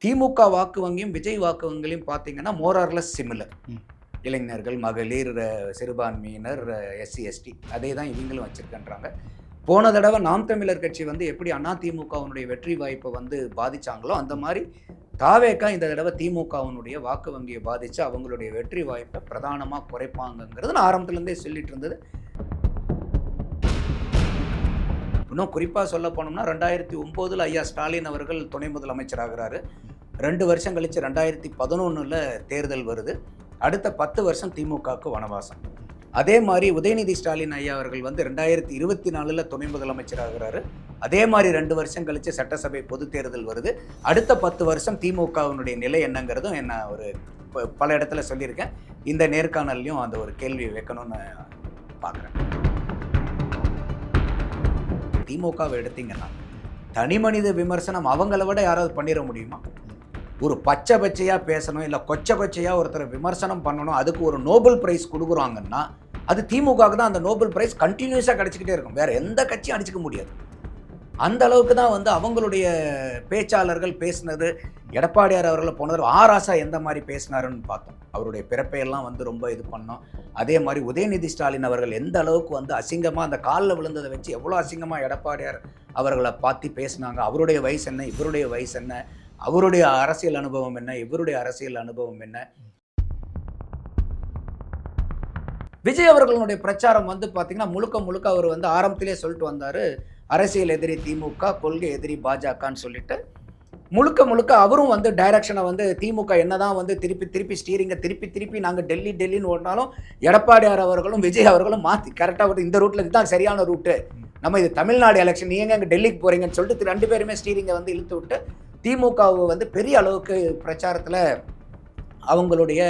திமுக வாக்கு வங்கியும் விஜய் வாக்கு வங்கியும் பார்த்தீங்கன்னா மோரார்லெஸ் சிமிலர். இளைஞர்கள், மகளிர், சிறுபான்மையினர், எஸ்சி எஸ்டி அதே தான் இவங்களும் வச்சிருக்கன்றாங்க. போன தடவை நாம் தமிழர் கட்சி வந்து எப்படி அதிமுகவினுடைய வெற்றி வாய்ப்பை வந்து பாதிச்சாங்களோ அந்த மாதிரி தாவேக்கா இந்த தடவை திமுகவினுடைய வாக்கு வங்கியை பாதித்து அவங்களுடைய வெற்றி வாய்ப்பை பிரதானமாக குறைப்பாங்கங்கிறது நான் ஆரம்பத்துலேருந்தே சொல்லிட்டு இருந்தது. இன்னும் குறிப்பாக சொல்ல போனோம்னா 2009 ஐயா ஸ்டாலின் அவர்கள் துணை முதலமைச்சராகிறாரு. 2 வருஷம் கழித்து 2011 தேர்தல் வருது. அடுத்த 10 வருஷம் திமுகவுக்கு வனவாசம். அதே மாதிரி உதயநிதி ஸ்டாலின் ஐயா அவர்கள் வந்து 2024 துணை முதலமைச்சராகிறாரு. அதே மாதிரி 2 வருஷம் கழித்து சட்டசபை பொது தேர்தல் வருது. அடுத்த 10 வருஷம் திமுகவினுடைய நிலை என்னங்கிறதும் என்ன ஒரு பல இடத்துல சொல்லியிருக்கேன். இந்த நேர்காணல்லையும் அந்த ஒரு கேள்வி வைக்கணும்னு பார்க்குறேன். திமுகவை எடுத்தீங்கன்னா தனி மனித விமர்சனம் அவங்கள விட யாராவது பண்ணிட முடியுமா? ஒரு பச்சையாக பேசணும், இல்லை கொச்சையாக ஒருத்தரை விமர்சனம் பண்ணணும், அதுக்கு ஒரு நோபல் பிரைஸ் கொடுக்குறாங்கன்னா அது திமுகவுக்கு தான் அந்த நோபல் பிரைஸ் கண்டினியூஸாக கிடச்சிக்கிட்டே இருக்கும். வேறு எந்த கட்சியும் அடிச்சிக்க முடியாது. அந்த அளவுக்கு தான் வந்து அவங்களுடைய பேச்சாளர்கள் பேசினது. எடப்பாடியார் அவர்களை போனது ஆராசா எந்த மாதிரி பேசினாருன்னு பார்த்தோம். அவருடைய பிறப்பையெல்லாம் வந்து ரொம்ப இது பண்ணோம். அதே மாதிரி உதயநிதி ஸ்டாலின் அவர்கள் எந்த அளவுக்கு வந்து அசிங்கமாக அந்த காலில் விழுந்ததை வச்சு எவ்வளோ அசிங்கமாக எடப்பாடியார் அவர்களை பார்த்து பேசினாங்க. அவருடைய வயசு என்ன, இவருடைய வயசு என்ன, அவருடைய அரசியல் அனுபவம் என்ன, இவருடைய அரசியல் அனுபவம் என்ன. விஜய் அவர்களுடைய பிரச்சாரம் வந்து பார்த்தீங்கன்னா முழுக்க அவர் வந்து ஆரம்பத்திலே சொல்லிட்டு வந்தார், அரசியல் எதிரி திமுக, கொள்கை எதிரி பாஜகன்னு சொல்லிட்டு முழுக்க அவரும் வந்து டைரக்ஷனை வந்து திமுக என்னதான் வந்து திருப்பி ஸ்டீரிங்கை திருப்பி நாங்கள் டெல்லின்னு ஓடினாலும் எடப்பாடியார் அவர்களும் விஜய் அவர்களும் மாற்றி கரெக்டாக வந்து இந்த ரூட்டில் இதுதான் சரியான ரூட்டு, நம்ம இது தமிழ்நாடு எலெக்ஷன், நீங்கள் எங்கே டெல்லிக்கு போகிறீங்கன்னு சொல்லிட்டு 2 பேருமே ஸ்டீரிங்கை வந்து இழுத்து விட்டு திமுகவை வந்து பெரிய அளவுக்கு பிரச்சாரத்தில் அவங்களுடைய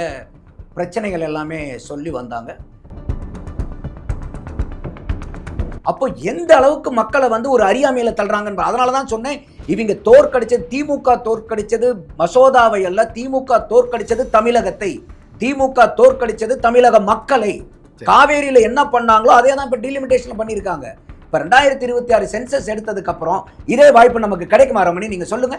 பிரச்சனைகள் எல்லாமே சொல்லி வந்தாங்க. அப்போ எந்த அளவுக்கு மக்களை வந்து ஒரு அறியாமையில தள்ளுறாங்க. அதனால தான் சொன்னேன், இவங்க தோற்கடிச்சது திமுக தோற்கடிச்சது மசோதாவை அல்ல, திமுக தோற்கடிச்சது தமிழகத்தை, திமுக தோற்கடிச்சது தமிழக மக்களை. காவேரியில என்ன பண்ணாங்களோ அதே தான் இப்போ டீலிமிட்டேஷன் பண்ணியிருக்காங்க. இப்போ 2026 சென்சஸ் எடுத்ததுக்கு அப்புறம் இதே வாய்ப்பு நமக்கு கிடைக்குமா ரமணி? நீங்க சொல்லுங்க.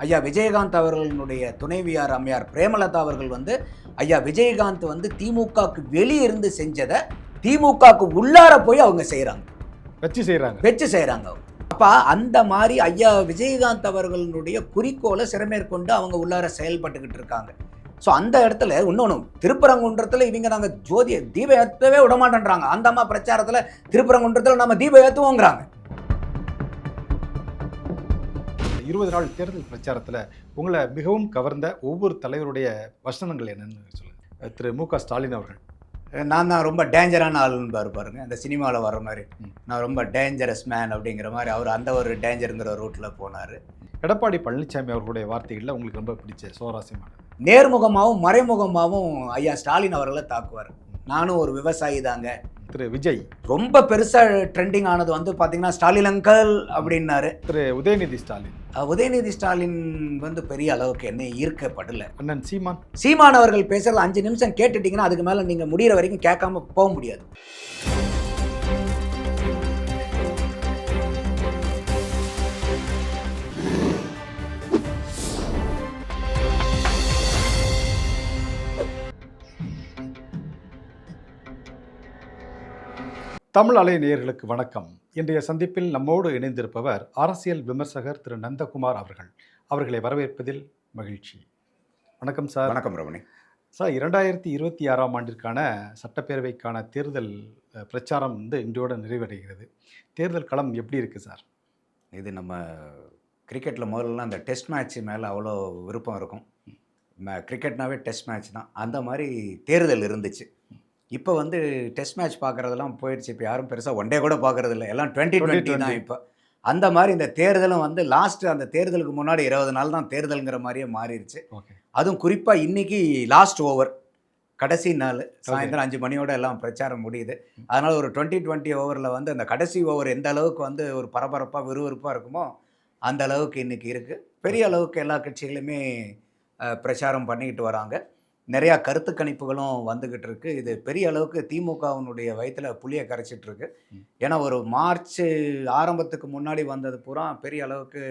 ஐயா விஜயகாந்த் அவர்களுடைய துணைவியார் அம்மையார் பிரேமலதா அவர்கள் வந்து ஐயா விஜயகாந்த் வந்து திமுகவுக்கு வெளியே இருந்து செஞ்சதை திமுகவுக்கு உள்ளார போய் அவங்க வச்சு செய்கிறாங்க. அப்போ அந்த மாதிரி ஐயா விஜயகாந்த் அவர்களுடைய குறிக்கோளை சிறமேற்கொண்டு அவங்க உள்ளார செயல்பட்டுக்கிட்டு இருக்காங்க. ஸோ அந்த இடத்துல இன்னொன்று திருப்பரங்குன்றத்தில் இவங்க நாங்கள் தீபம் ஏற்றவே விட மாட்டேன்றாங்க. அந்த அம்மா பிரச்சாரத்தில் திருப்பரங்குன்றத்தில் நம்ம தீபம் ஏற்றுவோங்கிறாங்க. 20 நாள் தேர்தல் பிரச்சாரத்தில் உங்களை மிகவும் கவர்ந்த ஒவ்வொரு தலைவருடைய வசனங்கள் என்னன்னு சொல்லுங்கள். திரு மு.க. ஸ்டாலின் அவர்கள், நான் தான் ரொம்ப டேஞ்சரான ஆளுன்னு பாருங்க, அந்த சினிமாவில் வர்ற மாதிரி நான் ரொம்ப டேஞ்சரஸ் மேன் அப்படிங்கிற மாதிரி அவர் அந்த ஒரு டேஞ்சருங்கிற ரூட்டில் போனார். எடப்பாடி பழனிசாமி அவர்களுடைய வார்த்தைகளில் உங்களுக்கு ரொம்ப பிடிச்ச சுவாரஸ்யமான நேர்முகமாகவும் மறைமுகமாகவும் ஐயா ஸ்டாலின் அவர்களை தாக்குவார். நானும் ஒரு விவசாயி தாங்க. திரு விஜய் ரொம்ப பெருசாக ட்ரெண்டிங் ஆனது வந்து பார்த்தீங்கன்னா ஸ்டாலின் அங்கல் அப்படின்னாரு. திரு உதயநிதி ஸ்டாலின் வந்து பெரிய அளவுக்கு என்ன ஈர்க்கப்படலை. அண்ணன் சீமான் அவர்கள் பேசுறது 5 நிமிஷம் கேட்டுட்டீங்கன்னா அதுக்கு மேலே நீங்கள் முடிகிற வரைக்கும் கேட்காம போக முடியாது. தமிழ் அலை நேயர்களுக்கு வணக்கம். இன்றைய சந்திப்பில் நம்மோடு இணைந்திருப்பவர் அரசியல் விமர்சகர் திரு நந்தகுமார் அவர்கள். அவர்களை வரவேற்பதில் மகிழ்ச்சி. வணக்கம் சார். வணக்கம் ரமணி சார். 2026ஆம் ஆண்டிற்கான சட்டப்பேரவைக்கான தேர்தல் பிரச்சாரம் வந்து இன்றோடு நிறைவடைகிறது. தேர்தல் களம் எப்படி இருக்குது சார்? இது நம்ம கிரிக்கெட்டில் முதல்ல அந்த டெஸ்ட் மேட்ச் மேலே அவ்வளோ விருப்பம் இருக்கும். கிரிக்கெட்னாவே டெஸ்ட் மேட்ச் தான். அந்த மாதிரி தேர்தல் இருந்துச்சு. இப்போ வந்து டெஸ்ட் மேட்ச் பார்க்குறதெல்லாம் போயிடுச்சு. இப்போ யாரும் பெருசாக ஒன் டே கூட பார்க்குறதில்ல, எல்லாம் 2020 தான். இப்போ அந்த மாதிரி இந்த தேர்தலும் வந்து லாஸ்ட்டு அந்த தேர்தலுக்கு முன்னாடி 20 நாள் தான் தேர்தலுங்கிற மாதிரியே மாறிடுச்சு. அதுவும் குறிப்பாக இன்றைக்கி லாஸ்ட் ஓவர், கடைசி நாள் சாயந்தரம் 5 மணியோட எல்லாம் பிரச்சாரம் முடியுது. அதனால் ஒரு 2020 ஓவரில் வந்து அந்த கடைசி ஓவர் எந்த அளவுக்கு வந்து ஒரு பரபரப்பாக விறுவிறுப்பாக இருக்குமோ அந்த அளவுக்கு இன்றைக்கி இருக்குது. பெரிய அளவுக்கு எல்லா கட்சிகளுமே பிரச்சாரம் பண்ணிக்கிட்டு வராங்க. நிறையா கருத்து கணிப்புகளும் வந்துக்கிட்டு இருக்கு. இது பெரிய அளவுக்கு திமுகவினுடைய வயித்துல புளிய கரைச்சிட்டு இருக்கு. ஏன்னா ஒரு மார்ச் ஆரம்பத்துக்கு முன்னாடி வந்தது பூரா பெரிய அளவுக்கு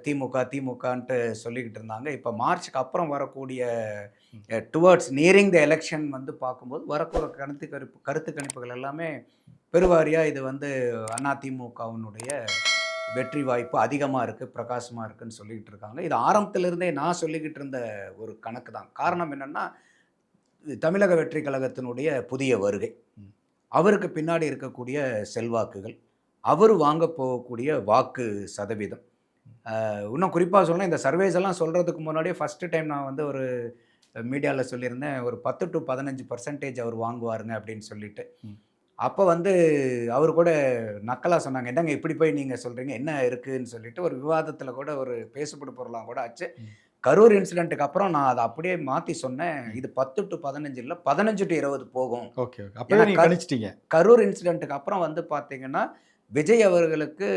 திமுகன்ட்டு சொல்லிக்கிட்டு இருந்தாங்க. இப்போ மார்ச்சுக்கு அப்புறம் வரக்கூடிய டுவர்ட்ஸ் நியரிங் த எலெக்ஷன் வந்து பார்க்கும்போது வரக்கூடிய கருத்து கணிப்புகள் எல்லாமே பெருவாரியாக இது வந்து அதிமுகவினுடைய வெற்றி வாய்ப்பு அதிகமாக இருக்குது, பிரகாசமாக இருக்குதுன்னு சொல்லிக்கிட்டு இருக்காங்க. இது ஆரம்பத்திலிருந்தே நான் சொல்லிக்கிட்டு இருந்த ஒரு கணக்கு தான். காரணம் என்னென்னா, தமிழக வெற்றி கழகத்தினுடைய புதிய வருகை, அவருக்கு பின்னாடி இருக்கக்கூடிய செல்வாக்குகள், அவர் வாங்க போகக்கூடிய வாக்கு சதவீதம், இன்னும் குறிப்பாக சொல்லணும், இந்த சர்வேஸ் எல்லாம் சொல்கிறதுக்கு முன்னாடியே ஃபஸ்ட்டு டைம் நான் வந்து ஒரு மீடியாவில் சொல்லியிருந்தேன், ஒரு 10 to 15% அவர் வாங்குவாருங்க அப்படின்னு சொல்லிட்டு. அப்போ வந்து அவர் கூட நக்கலாக சொன்னாங்க, என்னங்க இப்படி போய் நீங்கள் சொல்கிறீங்க, என்ன இருக்குதுன்னு சொல்லிட்டு ஒரு விவாதத்தில் கூட ஒரு பேசுபடு பொருளாக கூட ஆச்சு. கரூர் இன்சிடென்ட்டுக்கு அப்புறம் நான் அதை அப்படியே மாற்றி சொன்னேன், இது 10 to 15 இல்லை 15 to 20 போகும். ஓகே, அப்போ நீங்கள் கணிச்சிட்டீங்க. கரூர் இன்சிடென்ட்டுக்கு அப்புறம் வந்து பார்த்தீங்கன்னா விஜய் அவர்களுக்கு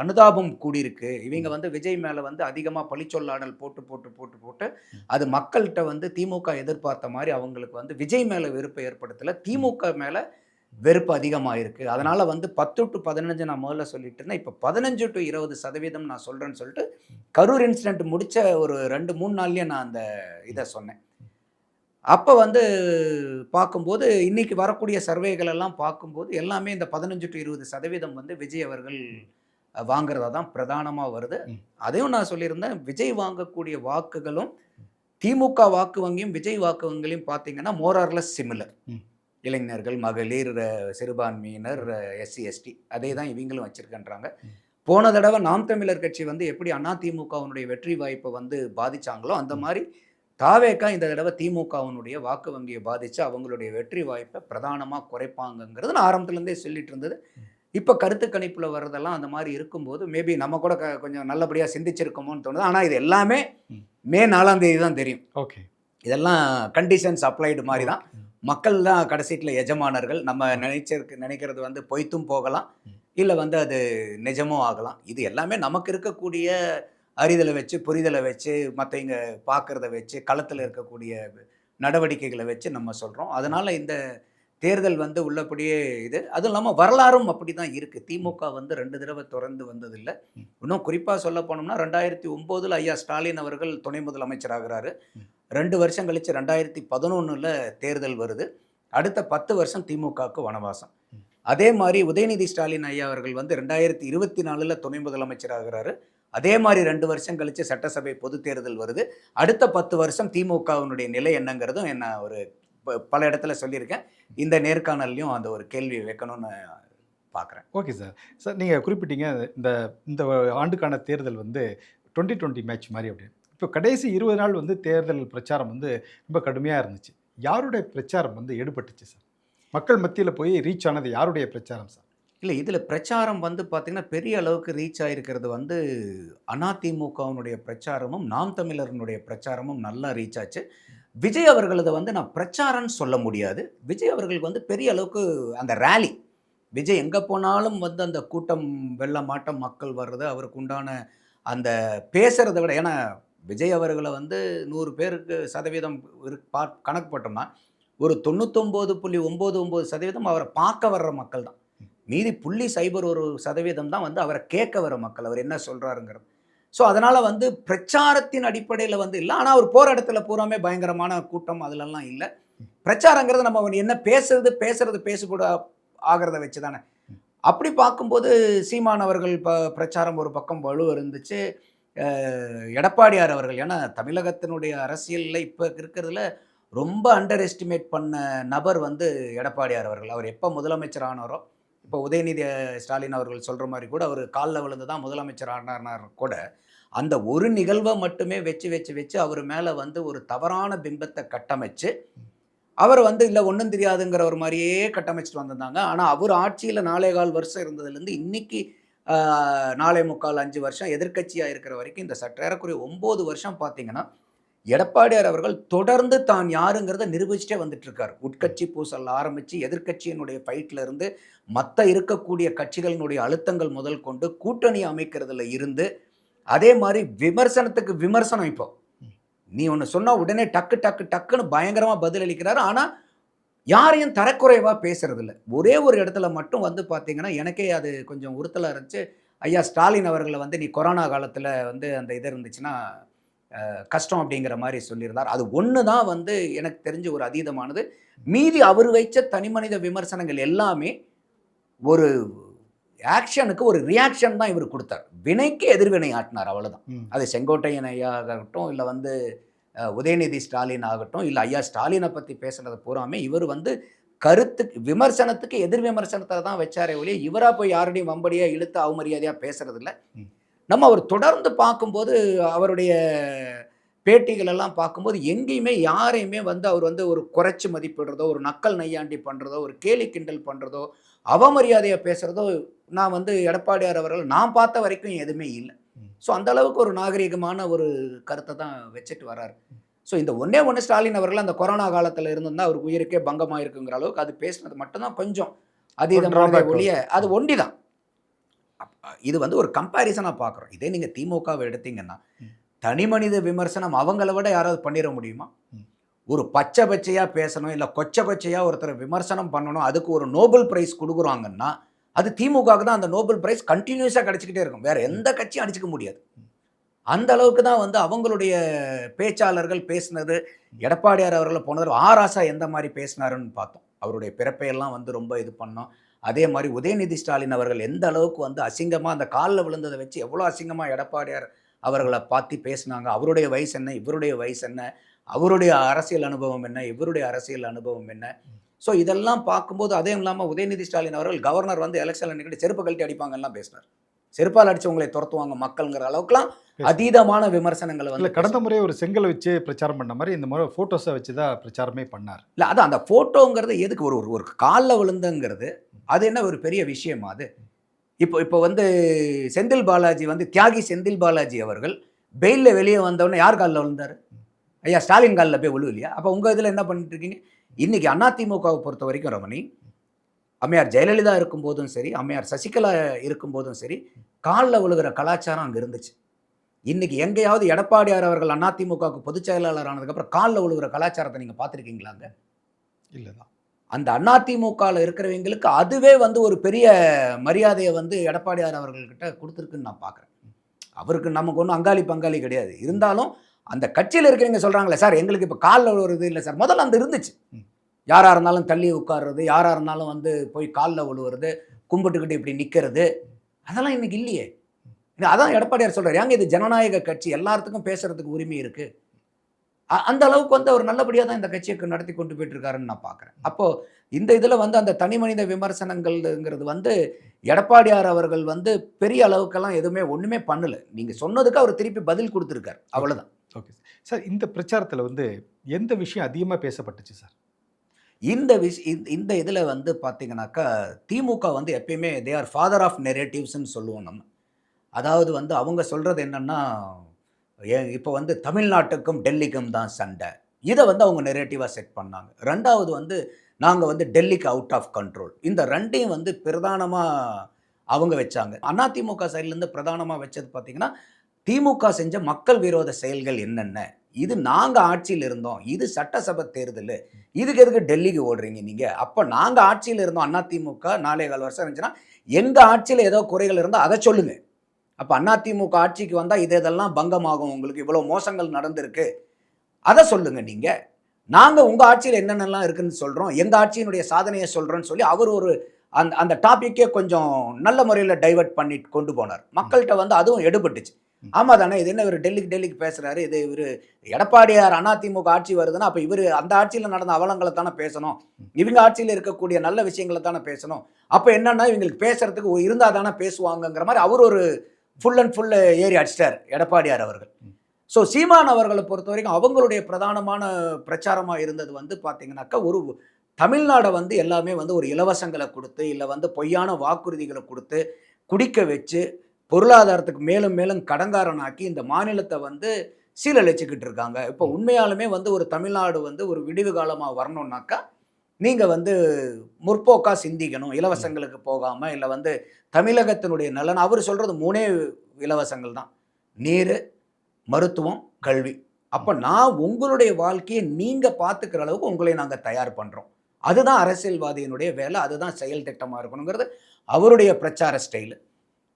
அனுதாபம் கூடியிருக்கு. இவங்க வந்து விஜய் மேலே வந்து அதிகமாக பழிச்சொல்லாடல் போட்டு போட்டு போட்டு போட்டு அது மக்கள்கிட்ட வந்து திமுக எதிர்பார்த்த மாதிரி அவங்களுக்கு வந்து விஜய் மேலே வெறுப்பை ஏற்படுத்தலை, திமுக மேலே வெறுப்பு அதிகமாக இருக்குது. அதனால் வந்து 10 to 15 நான் முதல்ல சொல்லிட்டு இருந்தேன். இப்போ 15 to 20% நான் சொல்கிறேன்னு சொல்லிட்டு கரூர் இன்சிடென்ட் முடித்த ஒரு 2-3 நாள்லேயே நான் அந்த இதை சொன்னேன். அப்போ வந்து பார்க்கும்போது இன்றைக்கி வரக்கூடிய சர்வேகள் எல்லாம் பார்க்கும்போது எல்லாமே இந்த 15 to 20% வந்து விஜய் அவர்கள் வாங்கிறதா தான் பிரதானமாக வருது. அதையும் நான் சொல்லியிருந்தேன், விஜய் வாங்கக்கூடிய வாக்குகளும் திமுக வாக்கு வங்கியும் விஜய் வாக்கு வங்கியும் பார்த்தீங்கன்னா மோரார்லெஸ் சிமிலர். இளைஞர்கள், மகளிர், சிறுபான்மையினர், SC ST அதே தான் இவங்களும் வச்சுருக்கன்றாங்க. போன தடவை நாம் தமிழர் கட்சி வந்து எப்படி அதிமுகவினுடைய வெற்றி வாய்ப்பை வந்து பாதித்தாங்களோ அந்த மாதிரி தாவேக்கா இந்த தடவை திமுகவினுடைய வாக்கு வங்கியை பாதித்து அவங்களுடைய வெற்றி வாய்ப்பை பிரதானமாக குறைப்பாங்கங்கிறது நான் ஆரம்பத்துலேருந்தே சொல்லிட்டு இருந்தது. இப்போ கருத்து கணிப்பில் வர்றதெல்லாம் அந்த மாதிரி இருக்கும்போது மேபி நம்ம கூட கொஞ்சம் நல்லபடியாக சிந்திச்சிருக்கோமோன்னு தோணுது. ஆனால் இது எல்லாமே மே 4ஆம் தேதி தான் தெரியும். ஓகே, இதெல்லாம் கண்டிஷன்ஸ் அப்ளைடு மாதிரி தான். மக்கள் தான் கடைசீட்டில் எஜமானர்கள். நம்ம நினைக்கிறது வந்து பொய்த்தும் போகலாம், இல்லை வந்து அது நிஜமும் ஆகலாம். இது எல்லாமே நமக்கு இருக்கக்கூடிய அறிதலை வச்சு, புரிதலை வச்சு, மற்றவங்க பார்க்குறத வச்சு, களத்தில் இருக்கக்கூடிய நடவடிக்கைகளை வச்சு நம்ம சொல்கிறோம். அதனால் இந்த தேர்தல் வந்து உள்ளபடியே இது. அதுவும் இல்லாமல் வரலாறும் அப்படி தான் இருக்குது. திமுக வந்து 2 தடவை தொடர்ந்து வந்ததில்லை. இன்னும் குறிப்பாக சொல்ல போனோம்னா 2009 ஐயா ஸ்டாலின் அவர்கள் துணை முதலமைச்சராகிறாரு. 2 வருஷம் கழித்து 2011 தேர்தல் வருது. அடுத்த 10 வருஷம் திமுகவுக்கு வனவாசம். அதே மாதிரி உதயநிதி ஸ்டாலின் ஐயா அவர்கள் வந்து 2024 துணை முதலமைச்சராகிறாரு. அதே மாதிரி 2 வருஷம் கழித்து சட்டசபை பொது தேர்தல் வருது. அடுத்த 10 வருஷம் திமுகவினுடைய நிலை என்னங்கிறதும் என்ன ஒரு பல இடத்துல சொல்லியிருக்கேன். இந்த நேர்காணல்லையும் அந்த ஒரு கேள்வி வைக்கணும்னு பார்க்குறேன். Okay sir. சார் நீங்கள் குறிப்பிட்டீங்க இந்த இந்த ஆண்டுக்கான தேர்தல் வந்து 2020 மேட்ச் மாதிரி அப்படின்னு. இப்போ கடைசி 20 நாள் வந்து தேர்தல் பிரச்சாரம் வந்து ரொம்ப கடுமையாக இருந்துச்சு. யாருடைய பிரச்சாரம் வந்து எடுபட்டுச்சு சார்? மக்கள் மத்தியில் போய் ரீச் ஆனது யாருடைய பிரச்சாரம் சார்? இல்லை, இதில் பிரச்சாரம் வந்து பார்த்திங்கன்னா பெரிய அளவுக்கு ரீச் ஆகிருக்கிறது வந்து அதிமுகவினுடைய பிரச்சாரமும் நாம் தமிழர்களுடைய பிரச்சாரமும் நல்லா ரீச் ஆச்சு. விஜய் அவர்களது வந்து நான் பிரச்சாரம்னு சொல்ல முடியாது. விஜய் அவர்களுக்கு வந்து பெரிய அளவுக்கு அந்த ரேலி, விஜய் எங்கே போனாலும் வந்து அந்த கூட்டம் வெள்ளமாட்டம் மக்கள் வர்றது, அவருக்கு உண்டான அந்த பேசுகிறத விட, ஏன்னா விஜய் அவர்களை வந்து 100 பேருக்கு சதவீதம் கணக்கு போட்டோம்னா ஒரு 99.99% அவரை பார்க்க வர்ற மக்கள் தான். மீதி 0.01% தான் வந்து அவரை கேட்க வர மக்கள், அவர் என்ன சொல்கிறாருங்கிறது. ஸோ அதனால் வந்து பிரச்சாரத்தின் அடிப்படையில் வந்து இல்லை. ஆனால் அவர் போகிற இடத்துல பூராமே பயங்கரமான கூட்டம் அதிலெல்லாம் இல்லை. பிரச்சாரங்கிறது நம்ம என்ன பேசுறது பேசக்கூட ஆகிறத வச்சு தானே. அப்படி பார்க்கும்போது சீமான் அவர்கள் பிரச்சாரம் ஒரு பக்கம் வலு இருந்துச்சு. எடப்பாடியார் அவர்கள், ஏன்னா தமிழகத்தினுடைய அரசியலில் இப்போ இருக்கிறதுல ரொம்ப அண்டர் எஸ்டிமேட் பண்ண நபர் வந்து எடப்பாடியார் அவர்கள். அவர் எப்போ முதலமைச்சர் ஆனாரோ, இப்போ உதயநிதி ஸ்டாலின் அவர்கள் சொல்கிற மாதிரி கூட அவர் காலில் விழுந்து தான் முதலமைச்சர் ஆனார் கூட, அந்த ஒரு நிகழ்வை மட்டுமே வச்சு அவர் மேலே வந்து ஒரு தவறான பிம்பத்தை கட்டமைச்சு அவர் வந்து இல்லை ஒன்றும் தெரியாதுங்கிற ஒரு மாதிரியே கட்டமைச்சிட்டு வந்திருந்தாங்க. ஆனால் அவர் ஆட்சியில் 4.25 வருஷம் இருந்ததுலேருந்து இன்னைக்கு 4.75 வருஷம் எதிர்க்கட்சியாக இருக்கிற வரைக்கும் இந்த சற்றேறக்குரிய 9 வருஷம் பார்த்தீங்கன்னா எடப்பாடியார் அவர்கள் தொடர்ந்து தான் யாருங்கிறத நிரூபிச்சுட்டே வந்துட்டு இருக்கார். உட்கட்சி பூசல் ஆரம்பித்து எதிர்க்கட்சியினுடைய ஃபைட்டில் இருந்து மற்ற இருக்கக்கூடிய கட்சிகளினுடைய அழுத்தங்கள் முதல் கொண்டு கூட்டணி அமைக்கிறதுல இருந்து, அதே மாதிரி விமர்சனத்துக்கு விமர்சனம். இப்போ நீ ஒன்று சொன்னால் உடனே டக்கு டக்கு டக்குன்னு பயங்கரமாக பதிலளிக்கிறாரு. ஆனால் யாரையும் தரக்குறைவாக பேசுறதில்ல. ஒரே ஒரு இடத்துல மட்டும் வந்து பார்த்தீங்கன்னா, எனக்கே அது கொஞ்சம் உறுத்தலா இருந்துச்சு. ஐயா ஸ்டாலின் அவர்கள வந்து நீ கொரோனா காலத்தில வந்து அந்த இது இருந்துச்சுன்னா, கஷ்டம் அப்படிங்கிற மாரி சொல்லியிருந்தார். அது ஒண்ணு தான் வந்து எனக்கு தெரிஞ்சு ஒரு அதீதமானது. மீதி அவர் வைச்ச தனிமனித விமர்சனங்கள் எல்லாமே ஒரு ஆக்ஷனுக்கு ஒரு ரியாக்ஷன் தான் இவரு குடுத்தார். வினைக்கு எதிர்வினை ஆட்டினார் அவ்வளவுதான். ம். அது செங்கோட்டையன் ஐயா ஆகட்டும், இல்ல வந்து உதயநிதி ஸ்டாலின் ஆகட்டும், இல்ல ஐயா ஸ்டாலின பத்தி பேசுனது பூராமே இவரு வந்து கருத்துக்கு விமர்சனத்துக்கு எதிர் விமர்சனத்த தான் வச்சாரே ஒழிய, இவரா போய் யாருடையும் வம்படியா இழுத்து அவமரியாதையா பேசுறதில்ல. ம். நம்ம அவர் தொடர்ந்து பார்க்கும்போது, அவருடைய பேட்டிகள் எல்லாம் பார்க்கும்போது, எங்கேயுமே யாரையுமே வந்து அவர் வந்து ஒரு குறைச்சு மதிப்பிடுறதோ, ஒரு நக்கல் நையாண்டி பண்றதோ, ஒரு கேலி கிண்டல் பண்றதோ, அவமரியாதையா பேசுறதோ, நான் வந்து எடப்பாடியார் அவர்கள் நான் பார்த்த வரைக்கும் எதுவுமே இல்ல. ம். ஸோ அந்த அளவுக்கு ஒரு நாகரீகமான ஒரு கருத்த தான் வச்சுட்டு வராரு. ஸோ இந்த ஒண்ணே ஒண்ணு ஸ்டாலின் அவர்கள் அந்த கொரோனா காலத்துல இருந்திருந்தா அவருக்கு உயிருக்கே பங்கமாயிருக்குங்கிற அளவுக்கு அது பேசினது மட்டும் தான் கொஞ்சம் ஒரு அதீதமானதே டிராபேக் ஒழிய, வருது. அது ஒண்டிதான். இது வந்து ஒரு கம்பேரிசனா பார்க்குறோம். இதே நீங்க திமுகவ எடுத்தீங்கன்னா, ம். தனிமனித விமர்சனம் அவங்கள விட யாராவது பண்ணிற முடியுமா? ம். ஒரு பச்சை பச்சையா பேசணும், இல்ல கொச்சை கொச்சையா ஒருத்தர விமர்சனம் பண்ணணும், அதுக்கு ஒரு நோபல் பிரைஸ் குடுக்குறாங்கன்னா, அது திமுகவுக்கு தான் அந்த நோபல் பிரைஸ் கன்டினியூஸா கிடைச்சுக்கிட்டே இருக்கும். வேற எந்த கட்சியும் அடிச்சுக்க முடியாது. அந்த அளவுக்கு தான் வந்து அவங்களுடைய பேச்சாளர்கள் பேசினது, எடப்பாடியார் அவர்கள போன தடவ ஆராசா எந்த மாரி பேசினாருன்னு பார்த்தோம். அவருடைய பிறப்பை எல்லாம் வந்து ரொம்ப இது பண்ணோம். அதே மாரி உதயநிதி ஸ்டாலின் அவர்கள் எந்த அளவுக்கு வந்து அசிங்கமா அந்த கால்ல விழுந்தத வச்சு எவ்வளோ அசிங்கமா எடப்பாடியார் அவர்கள பாத்து பேசினாங்க. அவருடைய வயசு என்ன? இவருடைய வயசு என்ன? அவருடைய அரசியல் அனுபவம் என்ன? இவருடைய அரசியல் அனுபவம் என்ன? ஸோ இதெல்லாம் பார்க்கும்போது, அதுவும் இல்லாம உதயநிதி ஸ்டாலின் அவர்கள் கவர்னர் வந்து எலக்ஷன்ல நின்னுட்டு செருப்ப கழட்டி அடிப்பாங்கன்லாம் பேசினார். செருப்பால அடிச்சு உங்களை துரத்துவாங்க மக்கள்ங்கிற அளவுக்குலாம் அதீதமான விமர்சனங்கள இல்ல வந்து கடந்த முறை ஒரு செங்கல வச்சு பிரச்சாரம் பண்ண மாரி, இந்த முறை ஃபோட்டோஸ வச்சு தான் பிரச்சாரமே பண்ணாரு. இல்ல அதான் அந்த ஃபோட்டோங்கிறது எதுக்கு ஒரு ஒரு ஒரு கால்ல விழுந்தங்கிறது, அது என்ன ஒரு பெரிய விஷயமா அது? இப்போ இப்போ வந்து செந்தில் பாலாஜி வந்து தியாகி செந்தில் பாலாஜி அவர்கள் பெயில்ல வெளிய வந்தவுடனே யார் கால்ல விழுந்தாரு? ஐயா ஸ்டாலின் கால்ல போய் விழுவலையா? அப்ப உங்க இதுல என்ன பண்ணிட்டு இருக்கீங்க? இன்னைக்கு அதிமுகவ பொறுத்தவரைக்கும் ரமணி, அம்மையார் ஜெயலலிதா இருக்கும்போதும் சரி, அம்மையார் சசிகலா இருக்கும்போதும் சரி, கால்ல விழுகிற கலாச்சாரம் அங்க இருந்துச்சு. இன்னைக்கு எங்கேயாவது எடப்பாடியார் அவர்கள் அதிமுகவுக்கு பொதுச் செயலாளர் ஆனதுக்கப்புறம் கால்ல விழுகிற கலாச்சாரத்த நீங்க பார்த்திருக்கீங்களாங்க? இல்ல தான். அந்த அதிமுகல இருக்கிறவங்களுக்கு அதுவே வந்து ஒரு பெரிய மரியாதைய வந்து எடப்பாடியார் அவர்கள்கிட்ட குடுத்திருக்குன்னு நான் பார்க்குறேன். அவருக்கு நமக்கு ஒண்ணும் அங்காளி, பங்காளி கிடையாது. இருந்தாலும் அந்த கட்சியில இருக்கிறவங்க சொல்றாங்கல்ல, "சார் எங்களுக்கு இப்ப கால்ல விழுவுறது இல்ல சார்." முதல்ல அந்த இருந்துச்சு. ம். யாரா இருந்தாலும் தள்ளி உட்கார்றது, யாரா இருந்தாலும் வந்து போய் கால்ல விழுவுறது, கும்பிட்டுக்கிட்டு இப்படி நிக்கிறது. அதெல்லாம் இன்னைக்கு இல்லையே. அதான் எடப்பாடியார் சொல்றாரு, "ஏங்க இது ஜனநாயக கட்சி. எல்லாத்துக்கும் பேசுறதுக்கு உரிமை இருக்கு." அந்த அளவுக்கு வந்து அவர் நல்லபடியா தான் இந்த கட்சிய நடத்தி கொண்டு போயிட்டு இருக்காருன்னு நான் பார்க்குறேன். அப்போ இந்த இதுல வந்து அந்த தனிமனித விமர்சனங்கள்ங்கிறது வந்து எடப்பாடியார் அவர்கள் வந்து பெரிய அளவுக்கெல்லாம் எதுவுமே ஒண்ணுமே பண்ணல. நீங்க சொன்னதுக்கு அவர் திருப்பி பதில் குடுத்திருக்காரு. ஓகே. அவ்வளவுதான். ஓகே. சார் இந்த பிரச்சாரத்துல வந்து எந்த விஷயம் அதிகமா பேசப்பட்டுச்சு சார்? இந்த இதுல வந்து பார்த்தீங்கன்னாக்கா, திமுக வந்து எப்பயுமே தே ஆர் ஃபாதர் ஆஃப் நரேட்டிவ்ஸ்ன்னு சொல்லுவோம் நம்ம. அதாவது வந்து அவங்க சொல்றது என்னன்னா, இப்போ வந்து தமிழ்நாட்டுக்கும் டெல்லிக்கும் தான் சண்டை. இத வந்து அவங்க நரேட்டிவா செட் பண்ணாங்க. 2வது வந்து நாங்க வந்து டெல்லிக்கு அவுட் ஆஃப் கண்ட்ரோல். இந்த 2யும் வந்து பிரதானமா அவங்க வச்சாங்க. அதிமுக சைட்லேருந்து பிரதானமா வச்சது பார்த்தீங்கன்னா, திமுக செஞ்ச மக்கள் விரோத செயல்கள் என்னென்ன? இது நாங்க ஆட்சியில இருந்தோம். இது சட்டசபை தேர்தலு. இதுக்கு எதுக்கு டெல்லிக்கு ஓடுறீங்க நீங்க? அப்ப நாங்க ஆட்சியில இருந்தோம் அதிமுக 4 1/4 வருஷம் இருந்துச்சுன்னா, எங்க ஆட்சியில ஏதோ குறைகள் இருந்தா அத சொல்லுங்க. அப்ப அதிமுக ஆட்சிக்கு வந்தா இது இதெல்லாம் பங்கமாகும். உங்களுக்கு இவ்வளவு மோசங்கள் நடந்திருக்கு. அத சொல்லுங்க நீங்க. நாங்க உங்க ஆட்சியில என்னென்னலாம் இருக்குன்னு சொல்றோம். எங்க ஆட்சியினுடைய சாதனைய சொல்றோம்ன்னு சொல்லி அவர் ஒரு அந்த அந்த டாபிக்கே கொஞ்சம் நல்ல முறையில டைவர்ட் பண்ணி கொண்டு போனார். மக்கள்ட்ட வந்து அதுவும் எடுபட்டுச்சு. ஆமா தானே, இது என்ன இவரு டெல்லிக்கு பேசுறாரு. இது இவரு எடப்பாடியார் அதிமுக ஆட்சி வருதுன்னா, அப்ப இவரு அந்த ஆட்சியில நடந்த அவலங்கள தானே பேசணும். இவங்க ஆட்சியில இருக்கக்கூடிய நல்ல விஷயங்கள தானே பேசணும். அப்ப என்னன்னா இவங்களுக்கு பேசுறதுக்கு இருந்தா தானே பேசுவாங்கங்கிற மாரி அவர் ஒரு ஃபுல் அண்ட் ஃபுல் ஏறி அடிச்சிட்டார் எடப்பாடியார் அவர்கள். ஸோ சீமான் அவர்கள பொறுத்தவரைக்கும் அவங்களுடைய பிரதானமான பிரச்சாரமா இருந்தது வந்து பார்த்தீங்கன்னாக்கா, ஒரு தமிழ்நாட வந்து எல்லாமே வந்து ஒரு இலவசங்கள குடுத்து, இல்ல வந்து பொய்யான வாக்குறுதிகள குடுத்து, குடிக்க வச்சு, பொருளாதாரத்துக்கு மேலும் மேலும் கடன்காரனாக்கி இந்த மாநிலத்த வந்து சீரழிச்சுக்கிட்டு இருக்காங்க. இப்போ உண்மையாலுமே வந்து ஒரு தமிழ்நாடு வந்து ஒரு விடிவு காலமா வரணும்னாக்கா, நீங்க வந்து முற்போக்கா சிந்திக்கணும். இலவசங்களுக்கு போகாம, இல்ல வந்து தமிழகத்தினுடைய நலன் அவரு சொல்றது 3 இலவசங்கள் தான். நீரு, மருத்துவம், கல்வி. அப்போ நான் உங்களுடைய வாழ்க்கையை நீங்கள் பார்த்துக்கிற அளவுக்கு உங்களை நாங்கள் தயார் பண்ணுறோம். அதுதான் அரசியல்வாதியினுடைய வேலை, அதுதான் செயல் திட்டமாக இருக்கணுங்கிறது அவருடைய பிரச்சார ஸ்டைலு.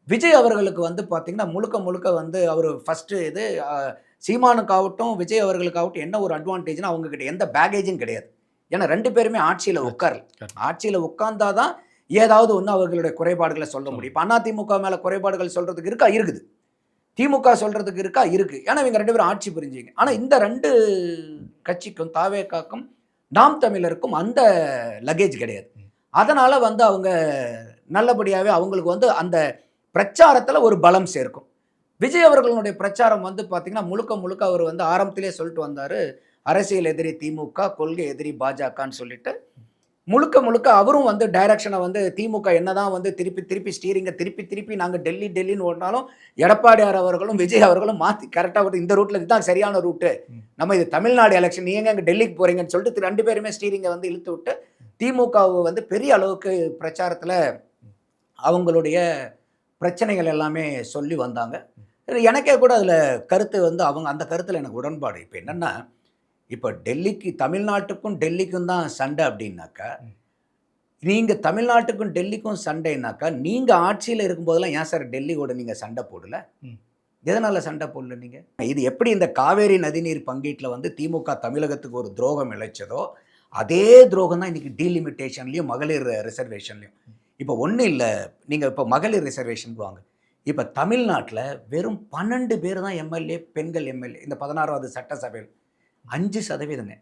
விஜய் அவர்களுக்கு வந்து பார்த்தீங்கன்னா முழுக்க முழுக்க வந்து அவர் ஃபஸ்ட்டு இது சீமானுக்காகட்டும் விஜய் அவர்களுக்காகட்டும் என்ன ஒரு அட்வான்டேஜ்னா அவங்கக்கிட்ட எந்த பேகேஜும் கிடையாது. ஏன்னா 2 பேருமே ஆட்சியில் உட்காரல. ஆட்சியில் உட்கார்ந்தாதான் ஏதாவது ஒன்று அவர்களுடைய குறைபாடுகளை சொல்ல முடியும். இப்போ அதிமுக மேலே குறைபாடுகள் சொல்கிறதுக்கு இருக்கா? இருக்குது. திமுக சொல்கிறதுக்கு இருக்கா? இருக்குது. ஏன்னா இவங்க 2 பேரும் ஆட்சி புரிஞ்சிங்க. ஆனால் இந்த 2 கட்சிக்கும் தாவேகாக்கும் நாம் தமிழருக்கும் அந்த லக்கேஜ் கிடையாது. அதனால் வந்து அவங்க நல்லபடியாகவே அவங்களுக்கு வந்து அந்த பிரச்சாரத்தில் ஒரு பலம் சேர்க்கும். விஜய் அவர்களுடைய பிரச்சாரம் வந்து பார்த்தீங்கன்னா முழுக்க முழுக்க அவர் வந்து ஆரம்பத்திலே சொல்லிட்டு வந்தார், அரசியல் எதிரி திமுக, கொள்கை எதிரி பாஜகன்னு சொல்லிட்டு முழுக்க முழுக்க அவரும் வந்து டைரக்ஷனை வந்து திமுக என்னதான் வந்து திருப்பி ஸ்டீரிங்கை திருப்பி நாங்கள் டெல்லின்னு ஓடினாலும் எடப்பாடியார் அவர்களும் விஜய் அவர்களும் மாற்றி கரெக்டாக இந்த ரூட்டில் இதுதான் சரியான ரூட்டு, நம்ம இது தமிழ்நாடு எலெக்ஷன், நீங்கள் அங்கே டெல்லிக்கு போகிறீங்கன்னு சொல்லிட்டு 2 பேருமே ஸ்டீரிங்கை வந்து இழுத்து விட்டு திமுகவை வந்து பெரிய அளவுக்கு பிரச்சாரத்தில் அவங்களுடைய பிரச்சனைகள் எல்லாமே சொல்லி வந்தாங்க. எனக்கே கூட அதில் கருத்து வந்து அவங்க அந்த கருத்தில் எனக்கு உடன்பாடு. இப்போ என்னென்னா, இப்போ டெல்லிக்கு தமிழ்நாட்டுக்கும் டெல்லிக்கும் தான் சண்டை அப்படின்னாக்கா, நீங்கள் தமிழ்நாட்டுக்கும் டெல்லிக்கும் சண்டைனாக்கா நீங்கள் ஆட்சியில் இருக்கும்போதெல்லாம் ஏன் சார் டெல்லியோட நீங்கள் சண்டை போடலை? எதனால் சண்டை போடல நீங்கள்? இது எப்படி இந்த காவேரி நதிநீர் பங்கீட்டில் வந்து திமுக தமிழகத்துக்கு ஒரு துரோகம் இழைச்சதோ அதே துரோகம் தான் இன்றைக்கி டீலிமிட்டேஷன்லேயும் மகளிர் ரிசர்வேஷன்லையும். இப்போ ஒன்றும் இல்லை, நீங்கள் இப்போ மகளிர் ரிசர்வேஷனுக்கு வாங்க. இப்போ தமிழ்நாட்டில் வெறும் 12 பேர் தான் எம்எல்ஏ, பெண்கள் எம்எல்ஏ. இந்த 16வது சட்டசபையில் 5%.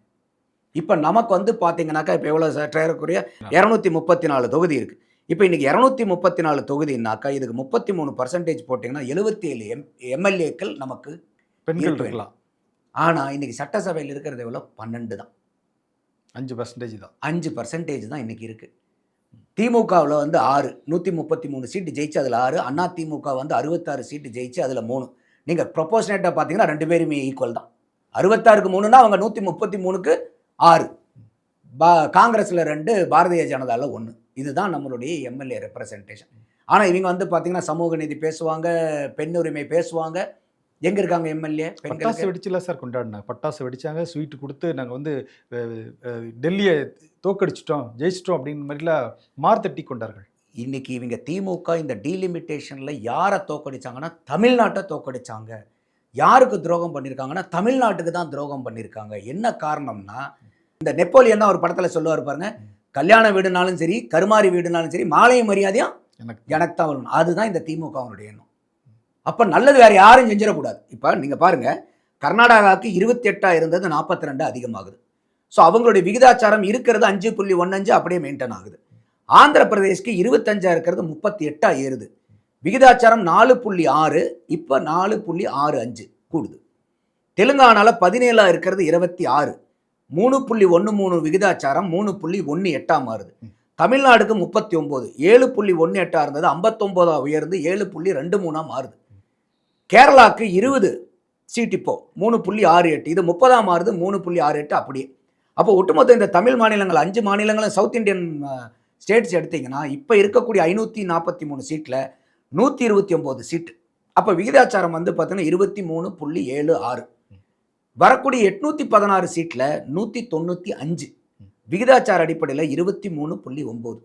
இப்போ நமக்கு வந்து பார்த்தீங்கன்னாக்கா இப்போ எவ்வளோ ஏறக்குறைய 234 தொகுதி இருக்குது. இப்போ இன்றைக்கி 234 தொகுதினாக்கா இதுக்கு 33% போட்டிங்கன்னா 77 எம்எல்ஏக்கள் நமக்கு பெண்கள் இருக்கலாம். ஆனால் இன்றைக்கி சட்டசபையில் இருக்கிறது எவ்வளோ? 12 தான். 5% தான். 5% தான் இன்றைக்கி இருக்குது. திமுகவில் வந்து 6, 133 சீட்டு ஜெயிச்சு அதில் 6, அண்ணா திமுக வந்து 66 சீட்டு ஜெயிச்சு அதில் 3. நீங்கள் ப்ரொபோஷனேட்டாக பார்த்தீங்கன்னா 2 பேருமே ஈக்குவல் தான். 66க்கு 3னா அவங்க 133க்கு 6. காங்கிரஸில் 2, பாரதிய ஜனதாவில் 1. இதுதான் நம்மளுடைய எம்எல்ஏ ரெப்ரசன்டேஷன். ஆனால் இவங்க வந்து பார்த்தீங்கன்னா சமூக நீதி பேசுவாங்க, பெண் உரிமை பேசுவாங்க. எங்கே இருக்காங்க எம்எல்ஏ? பட்டாசு வெடிச்சுல சார் கொண்டாடினாங்க. பட்டாசு வெடிச்சாங்க, ஸ்வீட்டு கொடுத்து நாங்கள் வந்து டெல்லியை தோக்கடிச்சிட்டோம், ஜெயிச்சிட்டோம் அப்படின்னு மாதிரிலாம் மார்த்தட்டி கொண்டார்கள். இன்றைக்கி இவங்க திமுக இந்த டீலிமிட்டேஷனில் யாரை தோக்கடிச்சாங்கன்னா தமிழ்நாட்டை தோக்கடிச்சாங்க. யாருக்கு துரோகம் பண்ணியிருக்காங்கன்னா தமிழ்நாட்டுக்கு தான் துரோகம் பண்ணியிருக்காங்க. என்ன காரணம்னா, இந்த நெப்போலியன் தான் ஒரு படத்தில் சொல்லுவார் பாருங்க, கல்யாண வீடுனாலும் சரி கருமாரி வீடுனாலும் சரி மாலை மரியாதையும் எனக்கு தான் வரணும். அதுதான் இந்த திமுகவுடைய எண்ணம். அப்போ நல்லது வேறு யாரும் செஞ்சிடக்கூடாது. இப்போ நீங்கள் பாருங்கள், கர்நாடகாவுக்கு 28 இருந்தது 42 அதிகமாகுது. ஸோ அவங்களுடைய விகிதாச்சாரம் இருக்கிறது 5.15 அப்படியே மெயின்டைன் ஆகுது. ஆந்திர பிரதேஷ்க்கு 25 இருக்கிறது 38 ஏறுது. விகிதாச்சாரம் 4.6 இப்போ 4.65 கூடுது. தெலுங்கானாவில் 17 இருக்கிறது 26, 3.13 விகிதாச்சாரம் 3.18 மாறுது. தமிழ்நாடுக்கு 39, 7.18 இருந்தது 59 உயர்ந்து 7.23 மாறுது. கேரளாவுக்கு 20 சீட் இப்போ 3.68, இது 30 மாறுது 3.68 அப்படியே. அப்போ ஒட்டுமொத்த இந்த தமிழ் மாநிலங்கள் 5 மாநிலங்களும் சவுத் இந்தியன் ஸ்டேட்ஸ் எடுத்திங்கன்னா இப்போ இருக்கக்கூடிய 543 சீட்டில் 129 சீட்டு. அப்போ விகிதாச்சாரம் வந்து பார்த்தீங்கன்னா 23.76. வரக்கூடிய 816 சீட்டில் 195 விகிதாச்சார அடிப்படையில் 23.9.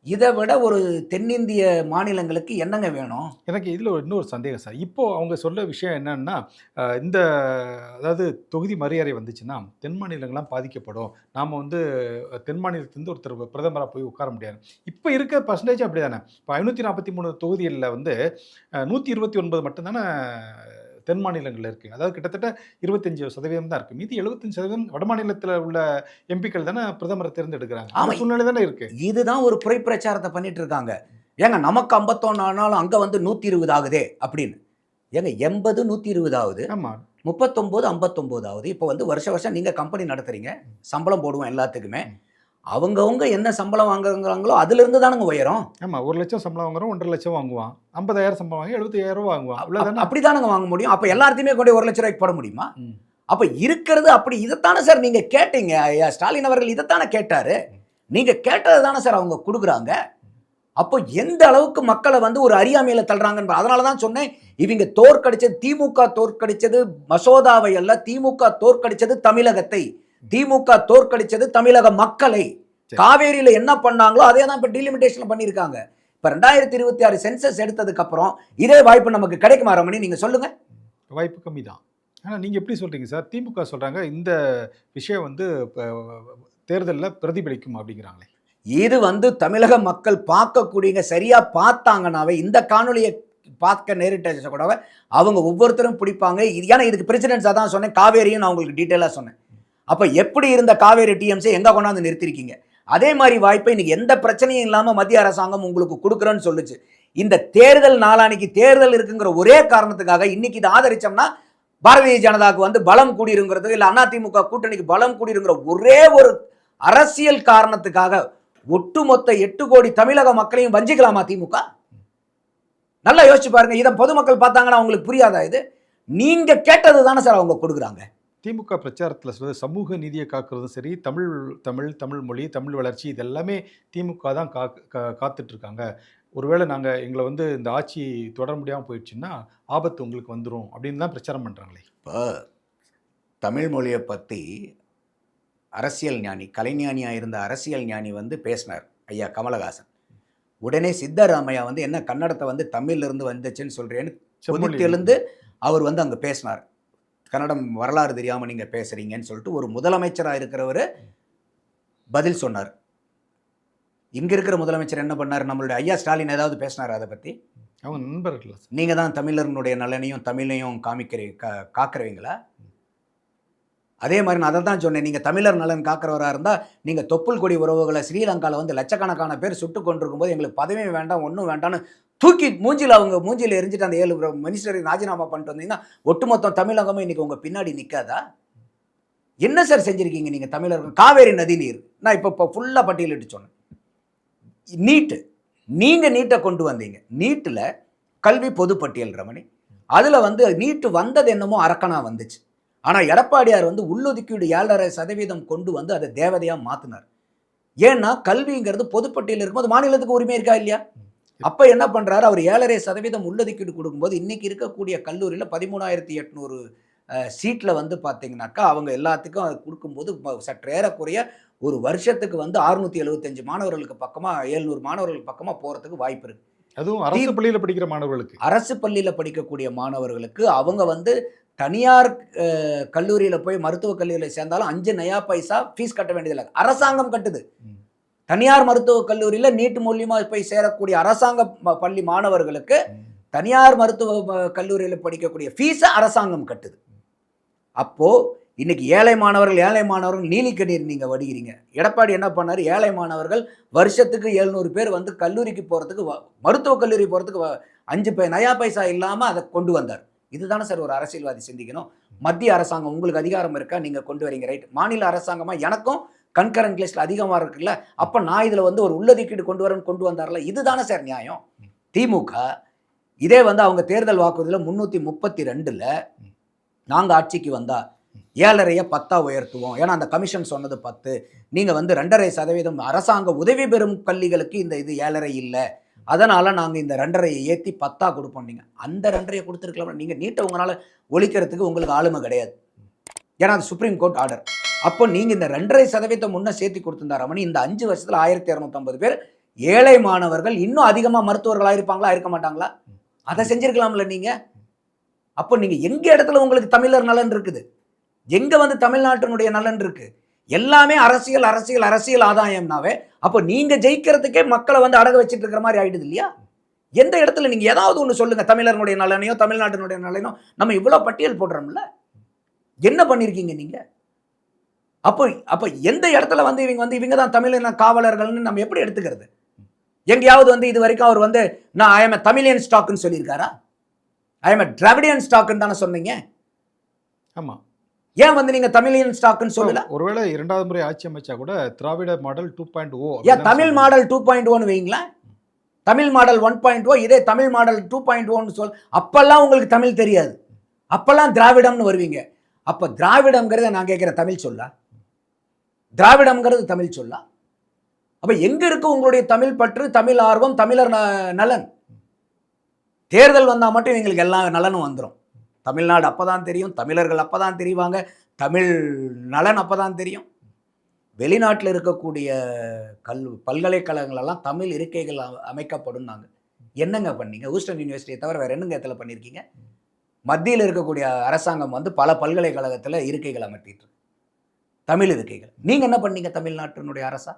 இதை விட ஒரு தென்னிந்திய மாநிலங்களுக்கு என்னங்க வேணும்? எனக்கு இதில் இன்னொரு சந்தேகம் சார். இப்போது அவங்க சொல்ல விஷயம் என்னன்னா, இந்த அதாவது தொகுதி மறுவரை வந்துச்சுன்னா தென் மாநிலங்கள்லாம் பாதிக்கப்படும், நாம் வந்து தென் மாநிலத்திலேருந்து ஒருத்தர் பிரதமராக போய் உட்கார முடியாது. இப்போ இருக்க பர்சன்டேஜ் அப்படி தானே. இப்போ 543 தொகுதிகளில் வந்து 129 மட்டும்தானே தென் மாநிலங்களில் இருக்குது. அதாவது கிட்டத்தட்ட 25% தான் இருக்குது. மீதி 75% வட மாநிலத்தில் உள்ள எம்பிக்கள் தானே பிரதமரை தேர்ந்தெடுக்கிறாங்க. ஆமாம், சூழ்நிலை தானே இருக்குது. இதுதான் ஒரு புரை பிரச்சாரத்தை பண்ணிட்டு இருக்காங்க. ஏங்க நமக்கு 51 ஆனாலும் அங்கே வந்து 120 ஆகுதே அப்படின்னு. ஏங்க 80 120 ஆகுது. ஆமாம், 39 59 ஆகுது. இப்போ வந்து வருஷம் நீங்கள் கம்பெனி நடத்துகிறீங்க, சம்பளம் போடுவோம் எல்லாத்துக்குமே. அவங்கவுங்க என்ன சம்பளம் வாங்குறாங்களோ அதுலேருந்து தானுங்க உயரும். ஆமாம், 1 லட்சம் சம்பளம் வாங்குறோம், 1.5 லட்சம் வாங்குவான், 50,000 சம்பளம் வாங்கி 75,000 வாங்குவான். அப்படி தானுங்க வாங்க முடியும். அப்போ எல்லாத்தையுமே கொண்டு 1 லட்ச ரூபாய்க்கு போட முடியுமா? அப்போ இருக்கிறது அப்படி. இதைத்தானே சார் நீங்கள் கேட்டீங்க. ஐயா ஸ்டாலின் அவர்கள் இதைத்தானே கேட்டார். நீங்கள் கேட்டது தானே சார் அவங்க கொடுக்குறாங்க. அப்போ எந்த அளவுக்கு மக்களை வந்து ஒரு அறியாமையில தள்ளுறாங்க. அதனால தான் சொன்னேன், இவங்க தோற்கடிச்சது திமுக தோற்கடிச்சது மசோதாவை அல்ல, திமுக தோற்கடிச்சது தமிழகத்தை, திமுக தோற்கடிச்சது தமிழக மக்களை. காவேரியில என்ன பண்ணாங்களோ அதே தான் இப்ப டீலிமிட்டேஷன் பண்ணியிருக்காங்க. இப்ப 2026 சென்சஸ் எடுத்ததுக்கு அப்புறம் இதே வாய்ப்பு நமக்கு கிடைக்குமா ரமணி? நீங்க சொல்லுங்க. வாய்ப்பு கம்மி தான். ஆனா நீங்க எப்படி சொல்றீங்க சார்? திமுக சொல்றாங்க இந்த விஷயம் வந்து தேர்தல்ல பிரதிபலிக்கும் அப்படிங்கிறாங்களே. இது வந்து தமிழக மக்கள் பார்க்கக்கூடியங்க சரியா பார்த்தாங்கன்னாவே, இந்த காணொலியை பார்க்க நேரிட்ட கூட அவங்க ஒவ்வொருத்தரும் பிடிப்பாங்க. ஏன்னா இதுக்கு பிரசிடென்ட்ஸாக தான் சொன்னேன், காவேரியும் நான் உங்களுக்கு டீட்டெயிலாக சொன்னேன். அப்போ எப்படி இருந்த காவேரி டிஎம்சி எங்கே கொண்டாந்து நிறுத்திருக்கீங்க? அதே மாதிரி வாய்ப்பை இன்னைக்கு எந்த பிரச்சனையும் இல்லாமல் மத்திய அரசாங்கம் உங்களுக்கு கொடுக்குறேன்னு சொல்லுச்சு. இந்த தேர்தல் நாளானிக்கு தேர்தல் இருக்குங்கிற ஒரே காரணத்துக்காக இன்னைக்கு இதை ஆதரிச்சோம்னா பாரதிய ஜனதாவுக்கு வந்து பலம் கூடிருங்கிறது, இல்லை அதிமுக கூட்டணிக்கு பலம் கூடிருங்கிற ஒரே ஒரு அரசியல் காரணத்துக்காக ஒட்டுமொத்த 8 கோடி தமிழக மக்களையும் வஞ்சிக்கலாமா திமுக? நல்லா யோசிச்சு பாருங்க. இதை பொதுமக்கள் பார்த்தாங்கன்னா அவங்களுக்கு புரியாதா? இது நீங்க கேட்டது தானே சார் அவங்க கொடுக்குறாங்க. திமுக பிரச்சாரத்தில் சொல்றது சமூக நீதியை காக்கிறதும் சரி, தமிழ் தமிழ் தமிழ் மொழி தமிழ் வளர்ச்சி இது எல்லாமே திமுக தான் காத்துட்டு இருக்காங்க. ஒருவேளை நாங்கள் எங்களை வந்து இந்த ஆட்சி தொடர முடியாமல் போயிடுச்சுன்னா ஆபத்து உங்களுக்கு வந்துடும் அப்படின்னு தான் பிரச்சாரம் பண்ணுறாங்களே. இப்போ தமிழ் மொழியை பற்றி அரசியல் ஞானி, கலைஞானியாக இருந்த அரசியல் ஞானி வந்து பேசினார், ஐயா கமலஹாசன். உடனே சித்தராமையா வந்து என்ன கன்னடத்தை வந்து தமிழ்லேருந்து வந்துச்சுன்னு சொல்கிறேன்னு கொதித்தெழுந்து அவர் வந்து அங்கே பேசினார். கன்னடம் வரலாறு தெரியாமல் நீங்கள் பேசுகிறீங்கன்னு சொல்லிட்டு ஒரு முதலமைச்சராக இருக்கிறவர் பதில் சொன்னார். இங்கே இருக்கிற முதலமைச்சர் என்ன பண்ணார்? நம்மளுடைய ஐயா ஸ்டாலின் ஏதாவது பேசினார் அதை பற்றி? அவங்க நண்பர்கள். நீங்கள் தான் தமிழர்களுடைய நலனையும் தமிழையும் காக்கிறவங்களா? அதே மாதிரி நான் அதை தான் சொன்னேன், நீங்கள் தமிழர் நலன் காக்கிறவராக இருந்தால் நீங்கள் தொப்புள் கொடி உறவுகளை ஸ்ரீலங்காவில் வந்து லட்சக்கணக்கான பேர் சுட்டு கொண்டிருக்கும் போது எங்களுக்கு பதவி வேண்டாம் ஒன்றும் வேண்டாம்னு தூக்கி அவங்க மூஞ்சியில் எரிஞ்சிட்டு அந்த 7 மினிஸ்டரை ராஜினாமா பண்ணிட்டு வந்தீங்கன்னா ஒட்டுமொத்தம் தமிழகமும் இன்னைக்கு உங்கள் பின்னாடி நிற்காதா? என்ன சார் செஞ்சுருக்கீங்க நீங்கள் தமிழர்கள்? காவேரி நதி நீர் நான் இப்போ ஃபுல்லாக பட்டியலிட்டு சொன்னேன். நீட்டு, நீங்கள் நீட்டை கொண்டு வந்தீங்க. நீட்டில் கல்வி பொதுப்பட்டியல் ரமணி, அதில் வந்து நீட்டு வந்தது என்னமோ அரக்கனாக வந்துச்சு. ஆனால் எடப்பாடியார் வந்து உள்ளொதுக்கீடு 7.5% கொண்டு வந்து அதை தேவதையாக மாற்றினார். ஏன்னா கல்விங்கிறது பொதுப்பட்டியல் இருக்கும்போது மாநிலத்துக்கு உரிமை இருக்கா இல்லையா? அப்போ என்ன பண்ணுறாரு, அவர் 7.5% உள்ளொதுக்கீடு கொடுக்கும்போது இன்றைக்கி இருக்கக்கூடிய கல்லூரியில் 13,800 சீட்டில் வந்து பார்த்தீங்கன்னாக்கா அவங்க எல்லாத்துக்கும் அது கொடுக்கும்போது சற்று ஏறக்குறைய ஒரு வருஷத்துக்கு வந்து 675 மாணவர்களுக்கு பக்கமாக 700 மாணவர்களுக்கு பக்கமாக போகிறதுக்கு வாய்ப்பு இருக்குது. அதுவும் அரசு பள்ளியில் படிக்கிற மாணவர்களுக்கு, அரசு பள்ளியில் படிக்கக்கூடிய மாணவர்களுக்கு அவங்க வந்து தனியார் கல்லூரியில் போய் மருத்துவக் கல்லூரியில் சேர்ந்தாலும் 5 நயா பைசா ஃபீஸ் கட்ட வேண்டியதில்லை, அரசாங்கம் கட்டுது. தனியார் மருத்துவக் கல்லூரியில் நீட் மூலியமாக போய் சேரக்கூடிய அரசாங்க பள்ளி மாணவர்களுக்கு தனியார் மருத்துவ கல்லூரியில் படிக்கக்கூடிய ஃபீஸை அரசாங்கம் கட்டுது. அப்போது இன்னைக்கு ஏழை மாணவர்கள் நீலிக்கண்ணீர் நீங்கள் வடிகிறீங்க. எடப்பாடி என்ன பண்ணார், ஏழை மாணவர்கள் வருஷத்துக்கு 700 பேர் வந்து கல்லூரிக்கு போகிறதுக்கு மருத்துவக் கல்லூரி போகிறதுக்கு 5 நயா பைசா இல்லாமல் அதை கொண்டு வந்தார். இதுதானே சார் ஒரு அரசியல்வாதி சிந்திக்கணும். மத்திய அரசாங்கம் உங்களுக்கு அதிகாரம் இருக்கா, நீங்கள் கொண்டு வரீங்க, ரைட். மாநில அரசாங்கமாக எனக்கும் கன்கரண்ட் லிஸ்ட்டில் அதிகமாக இருக்குல்ல, அப்போ நான் இதில் வந்து ஒரு உள்ளொதுக்கீடு கொண்டு வந்தார்ல, இதுதானே சார் நியாயம். திமுக இதே வந்து அவங்க தேர்தல் வாக்குறுதியில் 332ல் நாங்கள் ஆட்சிக்கு வந்தால் 7.5 10 உயர்த்துவோம், ஏன்னா அந்த கமிஷன் சொன்னது 10, நீங்கள் வந்து 2.5% அரசாங்க உதவி பெறும் பள்ளிகளுக்கு இந்த இது 7.5 இல்லை, அதனால் நாங்கள் இந்த 2.5 ஏற்றி 10 கொடுப்போம். நீங்கள் அந்த 2.5 கொடுத்துருக்கலாம். நீங்கள் நீட்டை உங்களால் ஒழிக்கிறதுக்கு உங்களுக்கு ஆளுமை கிடையாது, ஏன்னா அது சுப்ரீம் கோர்ட் ஆர்டர். அப்போ நீங்கள் இந்த 2.5% முன்னே சேர்த்து கொடுத்துருந்தாராமணி இந்த 5 வருஷத்தில் 1250 பேர் ஏழை மாணவர்கள் இன்னும் அதிகமாக மருத்துவர்களாக இருப்பாங்களா, இருக்க மாட்டாங்களா? அதை செஞ்சிருக்கலாம்ல நீங்கள். அப்போ நீங்கள் எங்கே இடத்துல உங்களுக்கு தமிழர் நலன் இருக்குது, எங்கே வந்து தமிழ்நாட்டினுடைய நலன் இருக்குது? எல்லாமே அரசியல் அரசியல் அரசியல் ஆதாயம்னாவே அப்போ நீங்கள் ஜெயிக்கிறதுக்கே மக்களை வந்து அடக வச்சுட்டு இருக்கிற மாதிரி ஆகிடுது இல்லையா? எந்த இடத்துல நீங்கள் ஏதாவது ஒன்று சொல்லுங்கள், தமிழர்களுடைய நலனையோ தமிழ்நாட்டினுடைய நலனையோ. நம்ம இவ்வளோ பட்டியல் போடுறோம்ல, என்ன பண்ணியிருக்கீங்க நீங்கள்? அப்போ எந்த இடத்துல வந்து இவங்க தான் தமிழின காவலர்கள்னு நம்ம எப்படி எடுத்துக்கிறது? எங்கேயாவது வந்து இது வரைக்கும் அவர் வந்து நான் ஐ எம் எ தமிழியன் ஸ்டாக்குன்னு சொல்லியிருக்காரா? ஐ எம் எ டிராவிடியன் ஸ்டாக்குன்னு தானே சொன்னீங்க. ஆமாம், ஏன் வந்து நீங்க தமிழியன் ஸ்டாக்குன்னு சொல்லல? ஒருவேளை 2வது முறை ஆட்சி அமைச்சா கூட திராவிட மாடல் 2.0, ஏன் தமிழ் மாடல் 2.0ன்னு வைங்களா, தமிழ் மாடல் 1.0, இதே தமிழ் மாடல் 2.0ன்னு சொல். அப்பெல்லாம் உங்களுக்கு தமிழ் தெரியாது, அப்பெல்லாம் திராவிடம்னு வருவீங்க. அப்ப திராவிடம்ங்கிறத நான் கேட்கிற தமிழ் சொல்லா? திராவிடம்ங்கிறது தமிழ் சொல்லா? அப்ப எங்க இருக்கு உங்களுடைய தமிழ் பற்று, தமிழ் ஆர்வம், தமிழர் நலன்? தேர்தல் வந்தா மட்டும் எங்களுக்கு எல்லா நலனும் வந்துடும். தமிழ்நாடு அப்பதான் தெரியும், தமிழர்கள் அப்பதான் தெரிவாங்க, தமிழ் நலன் அப்பதான் தெரியும். வெளிநாட்டில் இருக்கக்கூடிய பல்கலைக்கழகங்கள் எல்லாம் தமிழ் இருக்கைகள் அமைக்கப்படும். என்னங்க பண்ணீங்க? ஹூஸ்டன் யூனிவர்சிட்டியை தவிர வேற என்னங்க இடத்துல பண்ணியிருக்கீங்க? மத்தியில் இருக்கக்கூடிய அரசாங்கம் வந்து பல பல்கலைக்கழகத்தில் இருக்கைகள் அமைத்திட்டு இருக்கு, தமிழ் இருக்கைகள். நீங்க என்ன பண்ணீங்க தமிழ்நாட்டினுடைய அரசா?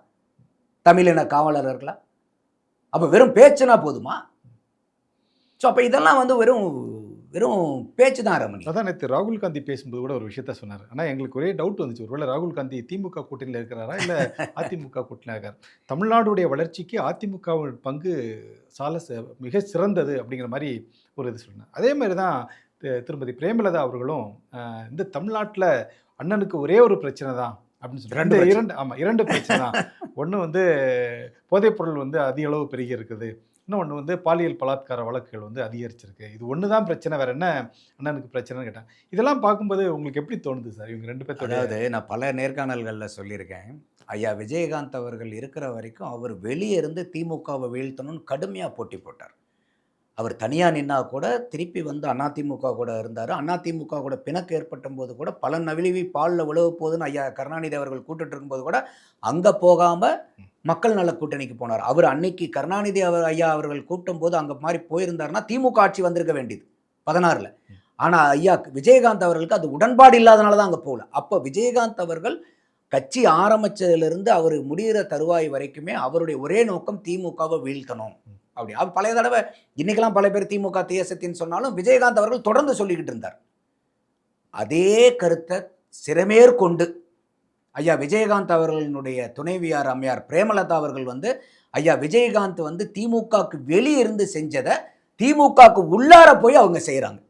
தமிழின காவலர்களா? அப்ப வெறும் பேச்சுனா போதுமா? ஸோ அப்போ இதெல்லாம் வந்து வெறும் வெறும் பேச்சு தான் ரமணி. அதான் நேற்று ராகுல் காந்தி பேசும்போது கூட ஒரு விஷயத்த சொன்னார். ஆனால் எங்களுக்கு ஒரே டவுட் வந்துச்சு, ஒருவேளை ராகுல் காந்தி திமுக கூட்டணியில் இருக்கிறாரா இல்லை அதிமுக கூட்டணியில் இருக்கார்? தமிழ்நாடுடைய வளர்ச்சிக்கு அதிமுகவின் பங்கு மிக சிறந்தது அப்படிங்கிற மாதிரி ஒரு இது சொன்னார். அதே மாதிரி தான் திருமதி பிரேமலதா அவர்களும் இந்த தமிழ்நாட்டில் அண்ணனுக்கு ஒரே ஒரு பிரச்சனை தான் அப்படின்னு சொல்லி இரண்டு பிரச்சனை தான். ஒன்று வந்து போதைப்பொருள் வந்து அதிக அளவு பெருகி இருக்குது, இன்னொன்று வந்து பாலியல் பலாத்கார வழக்குகள் வந்து அதிகரிச்சிருக்கு. இது ஒன்று தான் பிரச்சனை, வேற என்ன அண்ணனுக்கு பிரச்சனைன்னு கேட்டாங்க. இதெல்லாம் பார்க்கும்போது உங்களுக்கு எப்படி தோணுது சார் இவங்க ரெண்டு பேர்த்தோட? அதாவது நான் பல நேர்காணல்களில் சொல்லியிருக்கேன், ஐயா விஜயகாந்த் அவர்கள் இருக்கிற வரைக்கும் அவர் வெளியே இருந்து திமுகவை வீழ்த்தணும்னு கடுமையாக போட்டி போட்டார். அவர் தனியாக நின்னா கூட திருப்பி வந்து அதிமுக கூட இருந்தார். அதிமுக கூட பிணக்கு ஏற்பட்ட போது கூட பல நவிழ்வி பாலில் விழுவ போதுன்னு ஐயா கருணாநிதி அவர்கள் கூட்டுட்டு இருக்கும்போது கூட அங்கே போகாமல் மக்கள் நல கூட்டணிக்கு போனார். அவர் அன்னைக்கு கருணாநிதி ஐயா அவர்கள் கூட்டும் போது அங்கே மாதிரி போயிருந்தாருன்னா திமுக ஆட்சி வந்திருக்க வேண்டியது 16. ஆனால் ஐயா விஜயகாந்த் அவர்களுக்கு அது உடன்பாடு இல்லாதனால தான் அங்கே போகல. அப்போ விஜயகாந்த் அவர்கள் கட்சி ஆரம்பித்ததிலிருந்து அவர் முடிகிற தருவாய் வரைக்குமே அவருடைய ஒரே நோக்கம் திமுகவை வீழ்த்தணும் அப்படி. அவர் பழைய தடவை இன்னைக்கெல்லாம் பல பேர் திமுக தேசத்தின்னு சொன்னாலும் விஜயகாந்த் அவர்கள் தொடர்ந்து சொல்லிக்கிட்டு இருந்தார். அதே கருத்தை சிறமேற்கொண்டு ஐயா விஜயகாந்த் அவர்களினுடைய துணைவியார் அம்மையார் பிரேமலதா அவர்கள் வந்து ஐயா விஜயகாந்த் வந்து திமுகவுக்கு வெளியே இருந்து செஞ்சதை திமுகவுக்கு உள்ளார போய் அவங்க செய்கிறாங்க,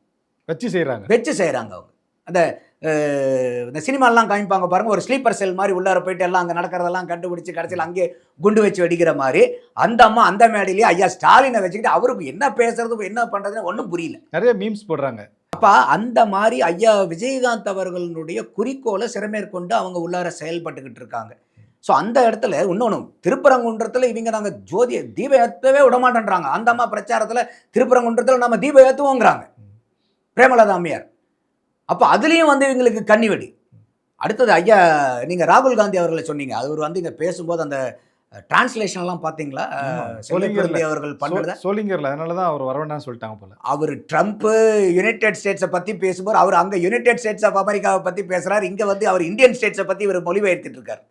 வச்சு செய்கிறாங்க. அவங்க அந்த இந்த சினிமாலாம் காமிப்பாங்க பாருங்க, ஒரு ஸ்லீப்பர் செல் மாதிரி உள்ளார போயிட்டு எல்லாம் அங்கே நடக்கிறதெல்லாம் கண்டுபிடிச்சி கடைசியில் அங்கே குண்டு வச்சு வெடிக்கிற மாதிரி அந்த அம்மா அந்த மேடையிலேயே ஐயா ஸ்டாலினை வச்சுக்கிட்டு அவருக்கு என்ன பேசுறது என்ன பண்ணுறதுன்னு ஒன்றும் புரியல. நிறைய மீம்ஸ் போடுறாங்க. அப்போ அந்த மாதிரி ஐயா விஜயகாந்த் அவர்களுடைய குறிக்கோளை சிறமேற்கொண்டு அவங்க உள்ளார செயல்பட்டுக்கிட்டு இருக்காங்க. ஸோ அந்த இடத்துல இன்னொன்று திருப்பரங்குன்றத்தில் இவங்க நாங்கள் தீபம் ஏற்றவே விடமாட்டேன்றாங்க. அந்த அம்மா பிரச்சாரத்தில் திருப்பரங்குன்றத்தில் நம்ம தீபம் ஏற்றுவோங்கிறாங்க பிரேமலதா அம்மையார். அப்போ அதுலேயும் வந்து இவங்களுக்கு கன்னிவெடி. அடுத்தது ஐயா நீங்கள் ராகுல் காந்தி அவர்களை சொன்னீங்க, அவர் வந்து இங்கே பேசும்போது அந்த டிரான்ஸ்லேஷன்லாம் பார்த்தீங்களா? அவர்கள் பண்ணுறத சோலிங்கரில், அதனால தான் அவர் வர வேண்டாம்னு சொல்லிட்டாங்க போல. அவர் ட்ரம்ப்பு யுனைடெட் ஸ்டேட்ஸை பற்றி பேசும்போது அவர் அங்கே யுனைடெட் ஸ்டேட்ஸ் ஆஃப் அமெரிக்காவை பற்றி பேசுகிறார், இங்கே வந்து அவர் இந்தியன் ஸ்டேட்ஸை பற்றி இவர் மொழிபெயர்த்துட்டு இருக்கார்.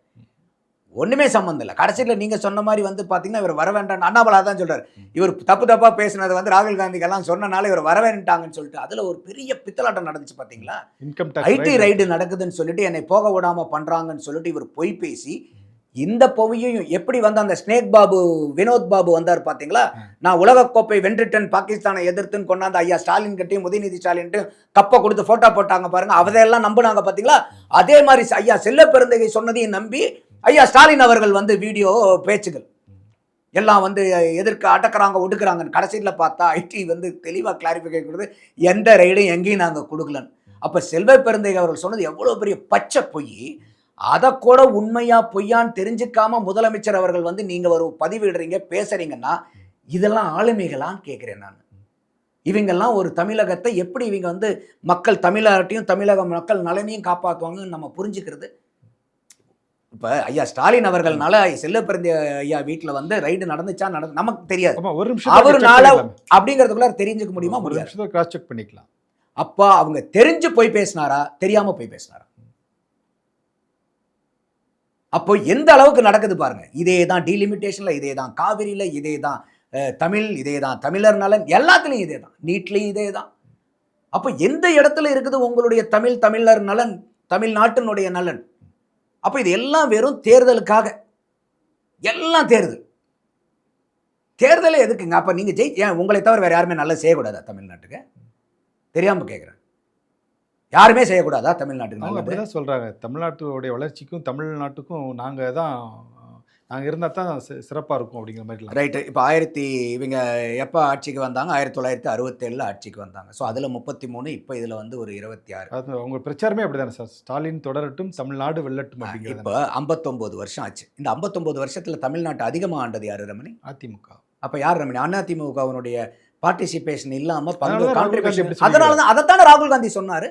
ஒன்றுமே சம்மந்தம் இல்லை. கடைசியில் நீங்கள் சொன்ன மாதிரி வந்து பார்த்தீங்கன்னா இவர் வர வேண்டாம் அண்ணாமலா தான் சொல்கிறார். இவர் தப்பாக பேசினது வந்து ராகுல் காந்திக்கெல்லாம் சொன்னனால இவர் வர வேண்டாங்கன்னு சொல்லிட்டு அதில் ஒரு பெரிய பித்தலாட்டம் நடந்துச்சு பார்த்தீங்களா? ஐடி ரைடு நடக்குதுன்னு சொல்லிட்டு என்னை போக விடாமல் பண்ணுறாங்கன்னு சொல்லிட்டு இவர் பொய் பேசி இந்த பொய்யையும் எப்படி வந்து அந்த ஸ்னேக் பாபு வினோத் பாபு வந்தார் பார்த்தீங்களா? நான் உலகக்கோப்பை வென்றுட்டன் பாகிஸ்தானை எதிர்த்துன்னு கொண்டாந்து ஐயா ஸ்டாலின் கிட்டையும் உதயநிதி ஸ்டாலின்ட்டும் கப்பை கொடுத்து ஃபோட்டோ போட்டாங்க பாருங்க, அதையெல்லாம் நம்பினாங்க பார்த்தீங்களா? அதே மாதிரி ஐயா செல்ல பெருந்தகை சொன்னதையும் நம்பி ஐயா ஸ்டாலின் அவர்கள் வந்து வீடியோ பேச்சுகள் எல்லாம் வந்து எதிர்க்க அடக்கிறாங்க ஒடுக்குறாங்கன்னு கடைசியில் பார்த்தா ஐடி வந்து தெளிவாக கிளாரிஃபிகேஷன் கொடுத்து எந்த ரைடும் எங்கேயும் நாங்கள் கொடுக்கலன்னு. அப்போ செல்வ பெருந்தகை அவர்கள் சொன்னது எவ்வளோ பெரிய பச்சை பொய். அதை கூட உண்மையா பொய்யான்னு தெரிஞ்சுக்காம முதலமைச்சர் அவர்கள் வந்து நீங்க ஒரு பதிவிடுறீங்க பேசுறீங்கன்னா இதெல்லாம் ஆளுமைகளான்னு கேட்கிறேன் நான். இவங்கெல்லாம் ஒரு தமிழகத்தை எப்படி இவங்க வந்து மக்கள் தமிழகத்தையும் தமிழக மக்கள் நலனையும் காப்பாற்றுவாங்கன்னு நம்ம புரிஞ்சுக்கிறது. இப்போ ஐயா ஸ்டாலின் அவர்கள்னால செல்ல பிறந்த ஐயா வீட்டில் வந்து ரைடு நடந்துச்சா நமக்கு தெரியாது. அவருனால அப்படிங்கிறதுக்குள்ள தெரிஞ்சுக்க முடியுமா? முடியாது. கிராஸ் செக் பண்ணிக்கலாம். அப்பா அவங்க தெரிஞ்சு போய் பேசினாரா தெரியாம போய் பேசினாரா? அப்போ எந்த அளவுக்கு நடக்குது பாருங்க. இதே தான் டீலிமிட்டேஷன்ல, இதே தான் காவிரியில், இதே தான் தமிழ், இதே தான் தமிழர் நலன், எல்லாத்துலேயும் இதே தான், நீட்லேயும் இதே தான். அப்போ எந்த இடத்துல இருக்குது உங்களுடைய தமிழர் நலன், தமிழ்நாட்டினுடைய நலன்? அப்போ இது எல்லாம் வெறும் தேர்தலுக்காக, எல்லாம் தேர்தலே எதுக்குங்க? அப்போ நீங்கள் ஏன் உங்களை தவிர வேறு யாருமே நல்லா செய்யக்கூடாதா தமிழ்நாட்டுக்கு? தெரியாமல் கேட்குறேன். யாருமே செய்யக்கூடாதா தமிழ்நாட்டுக்கு? அப்படிதான் சொல்கிறாங்க. தமிழ்நாட்டுடைய வளர்ச்சிக்கும் தமிழ்நாட்டுக்கும் நாங்கள் தான் நாங்கள் இருந்தால் தான் சிறப்பாக இருக்கும் அப்படிங்கிற மாதிரி. ரைட்டு. இப்போ இவங்க எப்போ ஆட்சிக்கு வந்தாங்க? 1967 ஆட்சிக்கு வந்தாங்க. ஸோ அதில் 33, இப்போ இதில் வந்து ஒரு 26. அது உங்க பிரச்சாரமே அப்படிதானே சார்? ஸ்டாலின் தொடரட்டும், தமிழ்நாடு வெல்லட்டும் அப்படிங்கிறது. இப்போ 59 வருஷம் ஆச்சு. இந்த 59 வருஷத்தில் தமிழ்நாட்டை அதிகமாக ஆண்டது யார் ரமணி? அதிமுக. அப்போ யார் ரமணி? அதிமுகவினுடைய பார்ட்டிசிபேஷன் இல்லாமல் அதனால தான் ராகுல் காந்தி அப்படி அதனால தான் அதைத்தானே ராகுல் காந்தி சொன்னார்.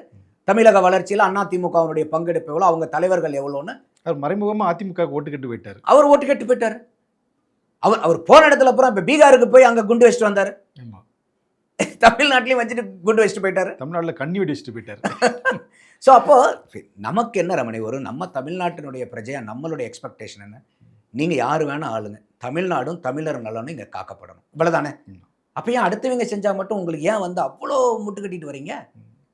தமிழக வளர்ச்சியில் அதிமுகவினுடைய பங்கெடுப்பு எவ்வளோ, அவங்க தலைவர்கள் எவ்வளோன்னு. அவர் மறைமுகமாக அதிமுக ஓட்டு கட்டு போயிட்டார். அவர் ஓட்டு கட்டு போயிட்டார். அவர் போன இடத்துல அப்புறம் இப்போ பீகாருக்கு போய் அங்கே குண்டு வச்சுட்டு வந்தார். ஆமாம். தமிழ்நாட்டிலையும் வச்சுட்டு குண்டு வச்சுட்டு போயிட்டார். தமிழ்நாட்டில் கண்ணி வெடி வச்சுட்டு போயிட்டார். ஸோ அப்போ நமக்கு என்ன ரமணி வரும்? நம்ம தமிழ்நாட்டினுடைய பிரஜையா நம்மளுடைய எக்ஸ்பெக்டேஷன் என்ன? நீங்கள் யார் வேணால் ஆளுங்க, தமிழ்நாடும் தமிழர் நலனும் இங்கே காக்கப்படணும், இவ்வளோதானே. அப்போ ஏன் அடுத்தவங்க செஞ்சால் மட்டும் உங்களுக்கு ஏன் வந்து அவ்வளோ முட்டு கட்டிட்டு வரீங்க?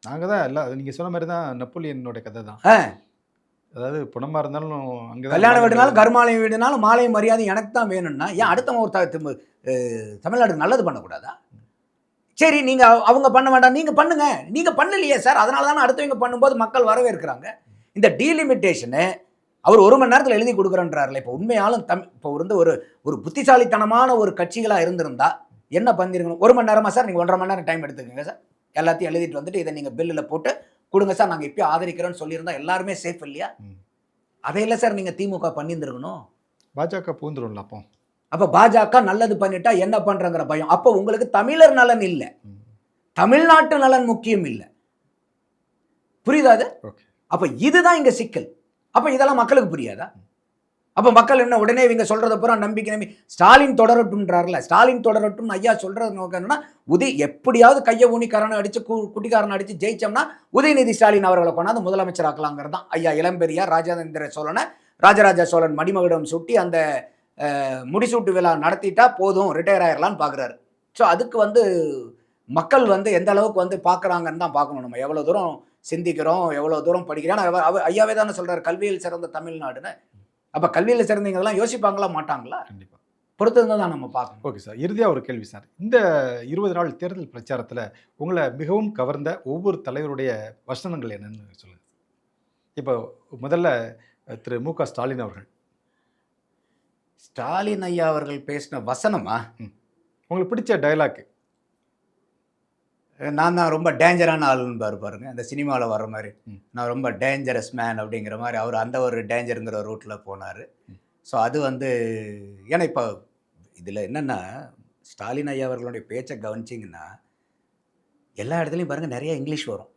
நாங்கள் தான் இல்லை, நீங்கள் சொன்ன மாதிரி தான் நெப்போலியனோட கதை தான். அதாவது புனமாக இருந்தாலும் அங்கே கல்யாண வீடுனாலும் கருமாலயம் வீடுனாலும் மாலையும் மரியாதை எனக்கு தான் வேணும்னா ஏன் அடுத்தவங்க ஒரு தமிழ்நாடு நல்லது பண்ணக்கூடாதா? சரி, நீங்கள் அவங்க பண்ண வேண்டாம், நீங்கள் பண்ணுங்க. நீங்கள் பண்ணலையே சார், அதனால தானே அடுத்தவங்க பண்ணும்போது மக்கள் வரவேற்கிறாங்க. இந்த டீலிமிட்டேஷனு அவர் 1 மணி நேரத்தில் எழுதி கொடுக்குறேன்றாருல. இப்போ உண்மையாலும் இப்போ வந்து ஒரு புத்திசாலித்தனமான ஒரு கட்சிகளாக இருந்திருந்தா என்ன பண்ணிருக்கணும்? 1 மணி நேரமா சார், நீங்கள் 1.5 மணி நேரம் டைம் எடுத்துக்கோங்க சார், எல்லாத்தையும் எழுதிட்டு வந்துட்டு இதை நீங்கள் பில்லில் போட்டு கொடுங்க சார், நாங்கள் இப்போயும் ஆதரிக்கிறோன்னு சொல்லியிருந்தா எல்லாருமே சேஃப் இல்லையா? அதையில்லை சார் நீங்கள் திமுக பண்ணியிருந்துருக்கணும். பாஜக பூந்துரும்ல. அப்போ பாஜக நல்லது பண்ணிட்டா என்ன பண்ணுறங்கிற பயம். அப்போ உங்களுக்கு தமிழர் நலன் இல்லை, தமிழ்நாட்டு நலன் முக்கியம் இல்லை. புரியுதா அது? அப்போ இதுதான் இங்கே சிக்கல். அப்போ இதெல்லாம் மக்களுக்கு புரியாதா? அப்போ மக்கள் என்ன உடனே இவங்க சொல்கிறத பூரா நம்பி ஸ்டாலின் தொடரட்டும்ன்றார்ல, ஸ்டாலின் தொடரட்டும் ஐயா சொல்கிறது நோக்கம் என்னன்னா, எப்படியாவது கையை ஊனிக்காரனை அடித்து குட்டிக்காரனை அடித்து ஜெயிச்சோம்னா உதயநிதி ஸ்டாலின் அவர்களை கொண்டாந்து முதலமைச்சர் ஆக்கலாங்கிறது தான். ஐயா இளம்பெரியார் ராஜேந்திர சோழனை ராஜராஜ சோழன் மடிமகுடம் சுட்டி அந்த முடிசூட்டு விழா நடத்திட்டா போதும், ரிட்டையர் ஆயிடலான்னு பார்க்குறாரு. ஸோ அதுக்கு வந்து மக்கள் வந்து எந்த அளவுக்கு வந்து பார்க்குறாங்கன்னு தான் பார்க்கணும். நம்ம எவ்வளோ தூரம் சிந்திக்கிறோம், எவ்வளோ தூரம் படிக்கிறோம். ஐயாவே தானே சொல்கிறார் கல்வியில் சிறந்த தமிழ்நாடுன்னு. அப்போ கல்வியில் சிறந்தவங்கெல்லாம் யோசிப்பாங்களா மாட்டாங்களா? கண்டிப்பாக பொறுத்து தான் நம்ம பார்க்கணும். ஓகே சார், இறுதியாக ஒரு கேள்வி சார். இந்த 20 நாள் தேர்தல் பிரச்சாரத்தில் உங்களை மிகவும் கவர்ந்த ஒவ்வொரு தலைவருடைய வசனங்கள் என்னன்னு சொல்லுங்கள். இப்போ முதல்ல திரு மு.க. ஸ்டாலின் அவர்கள். ஸ்டாலின் ஐயா அவர்கள் பேசின வசனமா? உங்களுக்கு பிடிச்ச டைலாக்? நான் தான் ரொம்ப டேஞ்சரான ஆளுன்னு பாருங்க, அந்த சினிமாவில் வர்ற மாதிரி நான் ரொம்ப டேஞ்சரஸ் மேன் அப்படிங்கிற மாதிரி அவர் அந்த ஒரு டேஞ்சருங்கிற ரூட்டில் போனார். ஸோ அது வந்து ஏன்னா இப்போ இதில் என்னென்னா ஸ்டாலின் ஐயா அவர்களுடைய பேச்சை கவனிச்சிங்கன்னா எல்லா இடத்துலையும் பாருங்கள் நிறைய இங்கிலீஷ் வரும்.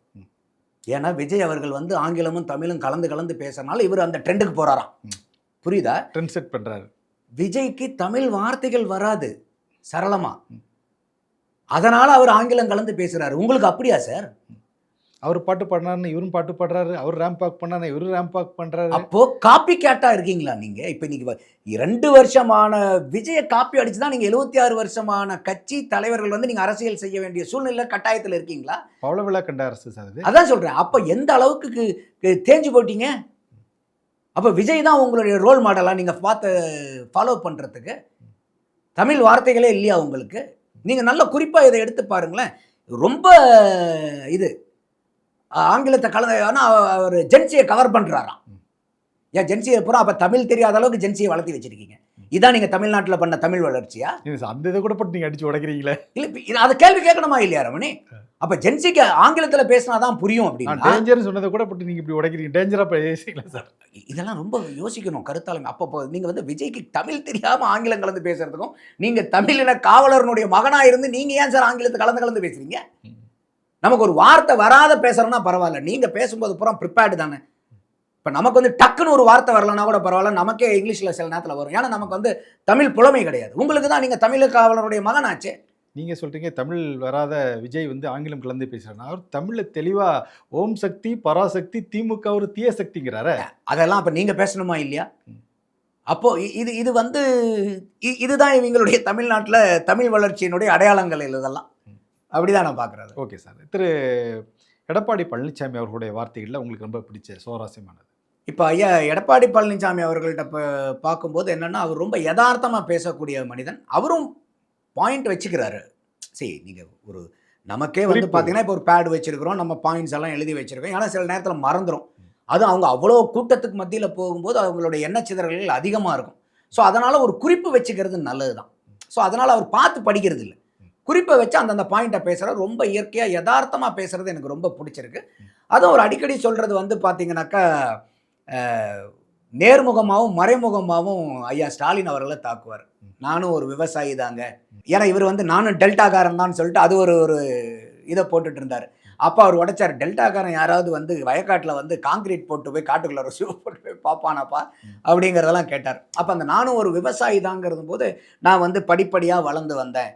ஏன்னா விஜய் அவர்கள் வந்து ஆங்கிலமும் தமிழும் கலந்து பேசுறதுனால இவர் அந்த ட்ரெண்டுக்கு போகிறாராம். புரியுதா? ட்ரெண்ட் செட் பண்ணுறாரு. விஜய்க்கு தமிழ் வார்த்தைகள் வராது சரளமாக, அதனால் அவர் ஆங்கிலம் கலந்து பேசுகிறாரு. உங்களுக்கு அப்படியா சார்? அவர் பாட்டு பாடினாருன்னு இவரும் பாட்டு பாடுறாரு, அவர் ரேம்ப் வாக் பண்ணாரு, இவரும் ரேம்ப் வாக் பண்ணுறாரு. அப்போது காப்பி கேட்டாக இருக்கீங்களா நீங்கள்? இப்போ நீங்கள் 2 வருஷமான விஜயை காப்பி அடித்து தான் நீங்கள் 76 வருஷமான கட்சி தலைவர்கள் வந்து நீங்கள் அரசியல் செய்ய வேண்டிய சூழ்நிலை கட்டாயத்தில் இருக்கீங்களா? பவள விழா கண்ட அரசு சார் அது. அதான் சொல்கிறேன். அப்போ எந்த அளவுக்கு தேஞ்சு போட்டீங்க? அப்போ விஜய் தான் உங்களுடைய ரோல் மாடலாக நீங்கள் ஃபாலோ பண்ணுறதுக்கு தமிழ் வார்த்தைகளே இல்லையா உங்களுக்கு? நீங்கள் நல்ல குறிப்பாக இதை எடுத்து பாருங்களேன். ரொம்ப இது ஆங்கிலத்தை கலந்து, ஆனால் அவர் ஜென்சியை கவர் பண்ணுறாராம். ஏன் ஜென்சியை பூரா அப்போ தமிழ் தெரியாத அளவுக்கு ஜென்சியை வளர்த்தி வச்சுருக்கீங்க. இதான் நீங்கள் தமிழ்நாட்டில் பண்ண தமிழ் வளர்ச்சியா? அந்த இதை கூட போட்டு நீங்கள் அடித்து உடைக்கிறீங்களே. இல்லை, அதை கேள்வி கேட்கணுமா இல்லையா ரமணி? அப்போ ஜென்சிக்கு ஆங்கிலத்தில் பேசினா தான் புரியும் அப்படின்னு டேஞ்சர்னு சொன்னதை கூட போட்டு நீங்கள் இப்படி உடைக்கிறீங்க. டேஞ்சராக பேசிக்கல சார். இதெல்லாம் ரொம்ப யோசிக்கணும் கருத்தாளுங்க. அப்போ நீங்கள் வந்து விஜய்க்கு தமிழ் தெரியாமல் ஆங்கிலம் கலந்து பேசுறதுக்கும், நீங்கள் தமிழின காவலர்னுடைய மகனாக இருந்து நீங்கள் ஏன் சார் ஆங்கிலத்தை கலந்து பேசுறீங்க? நமக்கு ஒரு வார்த்தை வராத பேசுகிறோன்னா பரவாயில்ல, நீங்கள் பேசும்போது பூரா ப்ரிப்பேர்டு தானே. இப்போ நமக்கு வந்து டக்குன்னு ஒரு வார்த்தை வரலன்னா கூட பரவாயில்ல, நமக்கே இங்கிலீஷில் சில நேரத்தில் வரும். ஏன்னா நமக்கு வந்து தமிழ் புலமை கிடையாது. உங்களுக்கு தான் நீங்கள் தமிழ் காவலருடைய மகனாச்சே. நீங்கள் சொல்கிறீங்க தமிழ் வராத விஜய் வந்து ஆங்கிலம் கலந்து பேசுகிறார். அவர் தமிழில் தெளிவாக ஓம் சக்தி பராசக்தி திமுக ஒரு தீய சக்திங்கிறார. அதெல்லாம் அப்போ நீங்கள் பேசணுமா இல்லையா? அப்போது இது வந்து இதுதான் இவங்களுடைய தமிழ்நாட்டில் தமிழ் வளர்ச்சியினுடைய அடையாளங்கள் இதெல்லாம். அப்படிதான் நான் பார்க்குறேன். ஓகே சார், திரு எடப்பாடி பழனிசாமி அவர்களுடைய வார்த்தைகளில் உங்களுக்கு ரொம்ப பிடிச்ச சுவாரஸ்யமானது? இப்போ ஐயா எடப்பாடி பழனிசாமி அவர்கள்ட்ட பார்க்கும்போது என்னென்னா, அவர் ரொம்ப யதார்த்தமாக பேசக்கூடிய மனிதன். அவரும் பாயிண்ட் வச்சுக்கிறாரு. சரி, நீங்கள் ஒரு நமக்கே வந்து பார்த்தீங்கன்னா இப்போ ஒரு பேட் வச்சுருக்கிறோம், நம்ம பாயிண்ட்ஸ் எல்லாம் எழுதி வச்சுருக்கோம். ஏன்னா சில நேரத்தில் மறந்துடும். அதுவும் அவங்க அவ்வளோ கூட்டத்துக்கு மத்தியில் போகும்போது அவங்களுடைய எண்ணச்சிதறல்கள் அதிகமாக இருக்கும். ஸோ அதனால் ஒரு குறிப்பு வச்சுக்கிறது நல்லது தான். ஸோ அதனால் அவர் பார்த்து படிக்கிறது இல்லை, குறிப்பை வச்சு அந்தந்த பாயிண்ட்டை பேசுகிறார். ரொம்ப இயற்கையாக யதார்த்தமாக பேசுகிறது எனக்கு ரொம்ப பிடிச்சிருக்கு. அதுவும் அவர் அடிக்கடி சொல்கிறது வந்து பார்த்தீங்கன்னாக்கா நேர்முகமாகவும் மறைமுகமாகவும் ஐயா ஸ்டாலின் அவர்களை தாக்குவார். நானும் ஒரு விவசாயி தாங்க, ஏன்னா இவர் வந்து நானும் டெல்டாக்காரன் தான் சொல்லிட்டு அது ஒரு இதை போட்டுட்டு இருந்தார். அப்போ அவர் உடைச்சார், டெல்டாக்காரன் யாராவது வந்து வயக்காட்டில் வந்து காங்கிரீட் போட்டு போய் காட்டுக்குள்ள ஒரு ஷூ போட்டு போய் பார்ப்பானாப்பா அப்படிங்கிறதெல்லாம் கேட்டார். அப்போ அந்த நானும் ஒரு விவசாயி தாங்கிறது போது நான் வந்து படிப்படியாக வளர்ந்து வந்தேன்,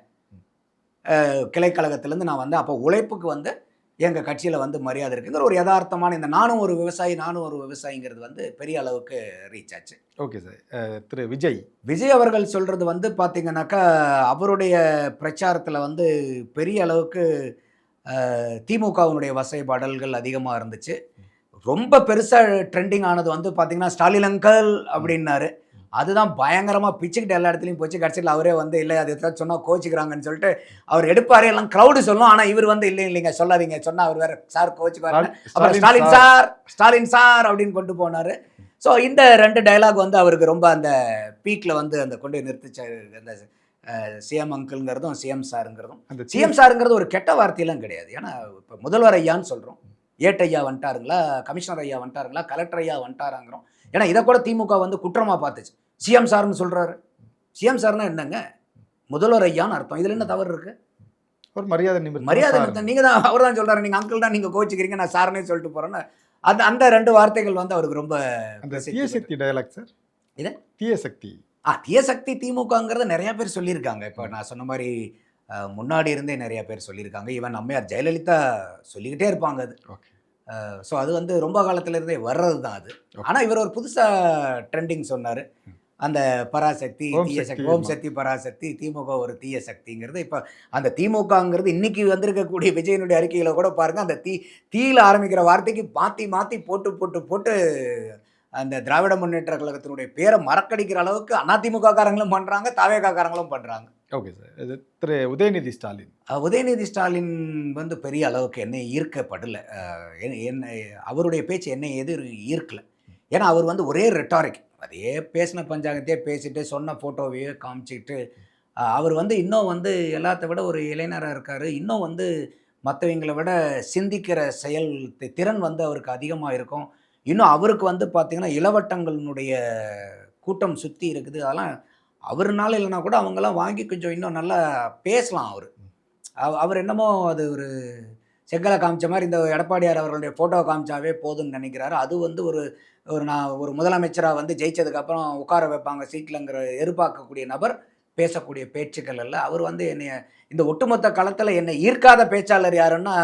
கிளைக்கழகத்திலேருந்து நான் வந்தேன், அப்போ உழைப்புக்கு வந்து எங்கள் கட்சியில் வந்து மரியாதை இருக்குங்கிற ஒரு யதார்த்தமான இந்த நானும் ஒரு விவசாயிங்கிறது வந்து பெரிய அளவுக்கு ரீச் ஆச்சு. Okay sir. திரு விஜய் அவர்கள் சொல்கிறது வந்து பார்த்தீங்கன்னாக்கா அவருடைய பிரச்சாரத்தில் வந்து பெரிய அளவுக்கு திமுகவினுடைய வசைபாடல்கள் அதிகமாக இருந்துச்சு. ரொம்ப பெருசாக ட்ரெண்டிங் ஆனது வந்து பார்த்தீங்கன்னா ஸ்டாலின் அங்கிள் அப்படின்னாரு. அதுதான் பயங்கரமாக பிச்சுக்கிட்டு எல்லா இடத்துலையும் போச்சு. கடைசியில் அவரே வந்து இல்லை அது எதாவது சொன்னால் கோச்சிக்கிறாங்கன்னு சொல்லிட்டு அவர் எடுப்பார், எல்லாம் க்ரௌடு சொல்லும். ஆனால் இவர் வந்து இல்லைங்க சொல்லாதீங்க, சொன்னால் அவர் வேற சார் கோச்சிக்குவார். அப்புறம் ஸ்டாலின் சார் அப்படின்னு கொண்டு போனார். ஸோ இந்த 2 டைலாக் வந்து அவருக்கு ரொம்ப அந்த பீக்கில் வந்து அந்த கொண்டு நிறுத்திச்ச அந்த சிஎம் அங்கிள்ங்கிறதும் சிஎம் சாருங்கிறதும். அந்த சிஎம் சாருங்கிறது ஒரு கெட்ட வார்த்தையெல்லாம் கிடையாது. ஏன்னா இப்போ முதல்வர் ஐயான்னு சொல்கிறோம், ஏட்டையா வந்துட்டாருங்களா, கமிஷனர் ஐயா வந்துட்டாருங்களா, கலெக்டர் ஐயா வந்துட்டாராங்கிறோம். ஏன்னா இதை கூட திமுக வந்து குற்றமாக பார்த்துச்சு. சிஎம் சார்னு சொல்கிறாரு, சிஎம் சார்னா என்னங்க, முதல்வர் ஐயான்னு அர்த்தம். இதில் என்ன தவறு இருக்குது? ஒரு மரியாதை நிமித்தம் நீங்கள் தான், அவர் தான் சொல்கிறாரு, நீங்கள் அங்கிள் தான், நீங்கள் கோச்சிக்கிறீங்க, நான் சார்னே சொல்லிட்டு போகிறேன்னு. அந்த 2 வார்த்தைகள் வந்து அவருக்கு ரொம்ப தீயசக்தி டயலாக் சார். இது தீயசக்தி தீயசக்தி திமுகங்கிறத நிறைய பேர் சொல்லியிருக்காங்க. இப்போ நான் சொன்ன மாதிரி முன்னாடி இருந்தே நிறைய பேர் சொல்லியிருக்காங்க. ஈவன் அம்மையார் ஜெயலலிதா சொல்லிக்கிட்டே இருப்பாங்க அது. ஸோ அது வந்து ரொம்ப காலத்திலேருந்தே வர்றது தான் அது. ஆனால் இவர் ஒரு புதுசாக ட்ரெண்டிங் சொன்னார், அந்த பராசக்தி தீயசக்தி, ஓம் சக்தி பராசக்தி, திமுக ஒரு தீய சக்திங்கிறது. இப்போ அந்த திமுகங்கிறது இன்றைக்கி வந்திருக்கக்கூடிய விஜயனுடைய அறிக்கைகளை கூட பாருங்கள், அந்த தீயில் ஆரம்பிக்கிற வார்த்தைக்கு மாற்றி போட்டு அந்த திராவிட முன்னேற்ற கழகத்தினுடைய பேரை மறக்கடிக்கிற அளவுக்கு அதிமுக காரங்களும் பண்ணுறாங்க, தவேகா காரங்களும் பண்ணுறாங்க. Okay sir. இது திரு உதயநிதி ஸ்டாலின் வந்து பெரிய அளவுக்கு என்னை ஈர்க்கப்படலை. அவருடைய பேச்சு என்னை ஈர்க்கலை. ஏன்னா அவர் வந்து ஒரே ரெட்டாரிக், அதே பேசின பஞ்சாங்கத்தையே பேசிட்டு சொன்ன ஃபோட்டோவையே காமிச்சிக்கிட்டு அவர் வந்து இன்னும் வந்து எல்லாத்த விட ஒரு இளைஞராக இருக்கார். இன்னும் வந்து மற்றவங்களை விட சிந்திக்கிற செயல் திறன் வந்து அவருக்கு அதிகமாக இருக்கும். இன்னும் அவருக்கு வந்து பார்த்திங்கன்னா இளவட்டங்களினுடைய கூட்டம் சுற்றி இருக்குது. அதெல்லாம் அவருனால இல்லைனா கூட அவங்கெல்லாம் வாங்கி கொஞ்சம் இன்னும் நல்லா பேசலாம். அவர் என்னமோ அது ஒரு செங்கலை காமிச்ச மாதிரி இந்த எடப்பாடியார் அவர்களுடைய ஃபோட்டோ காமிச்சாவே போதுன்னு நினைக்கிறாரு. அது வந்து நான் ஒரு முதலமைச்சராக வந்து ஜெயிச்சதுக்கப்புறம் உட்கார வைப்பாங்க சீட்டில்ங்கிற எதிர்பார்க்கக்கூடிய நபர் பேசக்கூடிய பேச்சுக்கள் அல்ல. அவர் வந்து என்னை இந்த ஒட்டுமொத்த களத்தில் என்னை ஈர்க்காத பேச்சாளர் யாருன்னா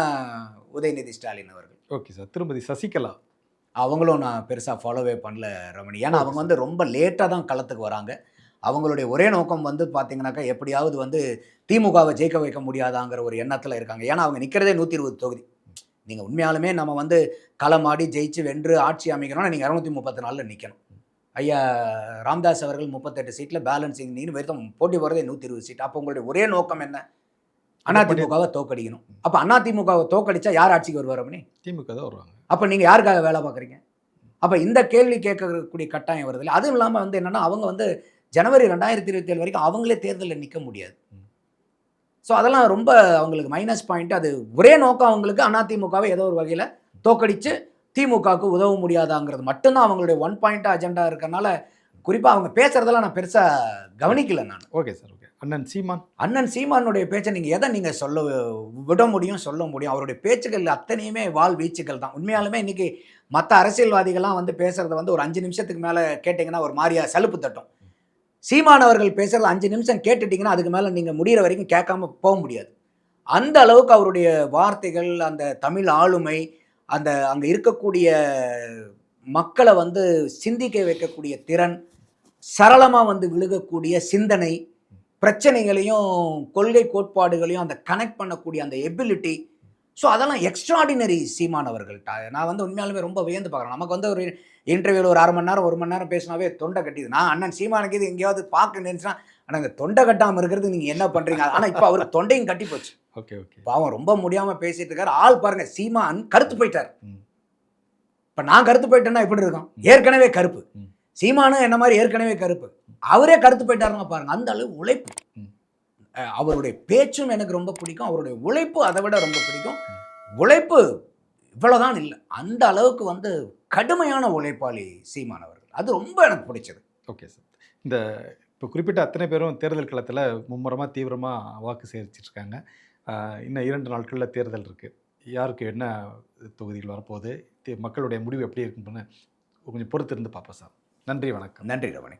உதயநிதி ஸ்டாலின் அவர்கள். Okay sir. திருமதி சசிகலா அவங்களும் நான் பெருசாக ஃபாலோவே பண்ணல ரமணி. ஏன்னா அவங்க வந்து ரொம்ப லேட்டாக தான் களத்துக்கு வராங்க. அவங்களுடைய ஒரே நோக்கம் வந்து பார்த்தீங்கன்னாக்கா எப்படியாவது வந்து திமுகவை ஜெயிக்க வைக்க முடியாதாங்கிற ஒரு எண்ணத்தில் இருக்காங்க. ஏன்னா அவங்க நிற்கிறதே 120 தொகுதி. நீங்கள் உண்மையாலுமே நம்ம வந்து களமாடி ஜெயிச்சு வென்று ஆட்சி அமைக்கணும்னா நீங்கள் 234 நிற்கணும். ஐயா ராம்தாஸ் அவர்கள் 38 சீட்டில் பேலன்சிங் நீங்க வெறும் போட்டி போகிறதே 120 சீட். அப்போ உங்களுடைய ஒரே நோக்கம் என்ன? அதிமுகவை தோக்கடிக்கணும். அப்போ அதிமுகவை தோக்கடிச்சா யார் ஆட்சிக்கு வருவார்? அப்படி திமுக தான் வருவாங்க. அப்போ நீங்கள் யாருக்காக வேலை பார்க்குறீங்க? அப்போ இந்த கேள்வி கேட்கக்கூடிய கட்டாயம் வருது இல்லை. அதுவும் இல்லாமல் வந்து என்னென்னா அவங்க வந்து ஜனவரி 2027 வரைக்கும் அவங்களே தேர்தலில் நிற்க முடியாது. ஸோ அதெல்லாம் ரொம்ப அவங்களுக்கு மைனஸ் பாயிண்ட். அது ஒரே நோக்கம் அவங்களுக்கு அதிமுகவை ஏதோ ஒரு வகையில் தோக்கடித்து திமுகவுக்கு உதவ முடியாதாங்கிறது மட்டும்தான் அவங்களுடைய 1 பாயிண்ட் அஜெண்டா இருக்கிறனால குறிப்பாக அவங்க பேசுகிறதெல்லாம் நான் பெருசாக கவனிக்கலை நான். Okay sir. ஓகே. அண்ணன் சீமானுடைய பேச்சை நீங்கள் எதை நீங்கள் சொல்ல முடியும்? அவருடைய பேச்சுக்கள் அத்தனையுமே வால் வீச்சுக்கள் தான். உண்மையாலுமே இன்றைக்கி மற்ற அரசியல்வாதிகள்லாம் வந்து பேசுகிறத வந்து ஒரு 5 நிமிஷத்துக்கு மேலே கேட்டிங்கன்னா ஒரு மாதிரியா சலுப்பு தட்டும். சீமானவர்கள் பேசுகிறது 5 நிமிஷம் கேட்டுட்டிங்கன்னா அதுக்கு மேலே நீங்கள் முடிகிற வரைக்கும் கேட்காம போக முடியாது. அந்த அளவுக்கு அவருடைய வார்த்தைகள், அந்த தமிழ் ஆளுமை, அந்த அங்கே இருக்கக்கூடிய மக்களை வந்து சிந்திக்க வைக்கக்கூடிய திறன், சரளமாக வந்து விழுகக்கூடிய சிந்தனை, பிரச்சனைகளையும் கொள்கை கோட்பாடுகளையும் அந்த கனெக்ட் பண்ணக்கூடிய அந்த எபிலிட்டி, ஸோ அதெல்லாம் எக்ஸ்ட்ராடினரி சீமான் அவர்கள்ட்ட. நான் வந்து உண்மையாலுமே ரொம்ப வியந்து பார்க்குறேன். நமக்கு வந்து ஒரு இன்டர்வியூவில் ஒரு 1/2 மணி நேரம் 1 மணி நேரம் பேசினாவே தொண்டை கட்டிது. நான் அண்ணன் சீமானுக்கு இது எங்கேயாவது பார்க்க நினைச்சுன்னா ஆனால் இந்த தொண்டை கட்டாமல் இருக்கிறது நீங்கள் என்ன பண்ணுறீங்க? ஆனால் இப்போ அவருக்கு தொண்டையும் கட்டி போச்சு. Okay okay. பாவம் ரொம்ப முடியாமல் பேசிட்டு இருக்காரு. ஆள் பாருங்கள், சீமான் கருத்து போயிட்டார். இப்போ நான் கருத்து போயிட்டேன்னா எப்படி இருக்கும்? ஏற்கனவே கருப்பு. சீமானும் என்ன மாதிரி ஏற்கனவே கருப்பு. அவரே கருத்து போயிட்டாருங்க பாருங்க. அந்த அளவு உழைப்பு. ம். அவருடைய பேச்சும் எனக்கு ரொம்ப பிடிக்கும். அவருடைய உழைப்பு அதை விட ரொம்ப பிடிக்கும். உழைப்பு இவ்வளவுதான் இல்லை, அந்த அளவுக்கு வந்து கடுமையான உழைப்பாளி சீமான் அவர்கள். அது ரொம்ப எனக்கு பிடிச்சது. Okay sir. இந்த இப்போ குறிப்பிட்ட அத்தனை பேரும் தேர்தல் களத்தில் மும்முரமாக தீவிரமாக வாக்கு சேகரிச்சிட்ருக்காங்க. இன்னும் 2 நாட்களில் தேர்தல் இருக்குது. யாருக்கு என்ன தொகுதிகள் வரப்போகுது, மக்களுடைய முடிவு எப்படி இருக்குன்னு கொஞ்சம் பொறுத்திருந்து பார்ப்போம் சார். நன்றி, வணக்கம். நன்றி ரமணி.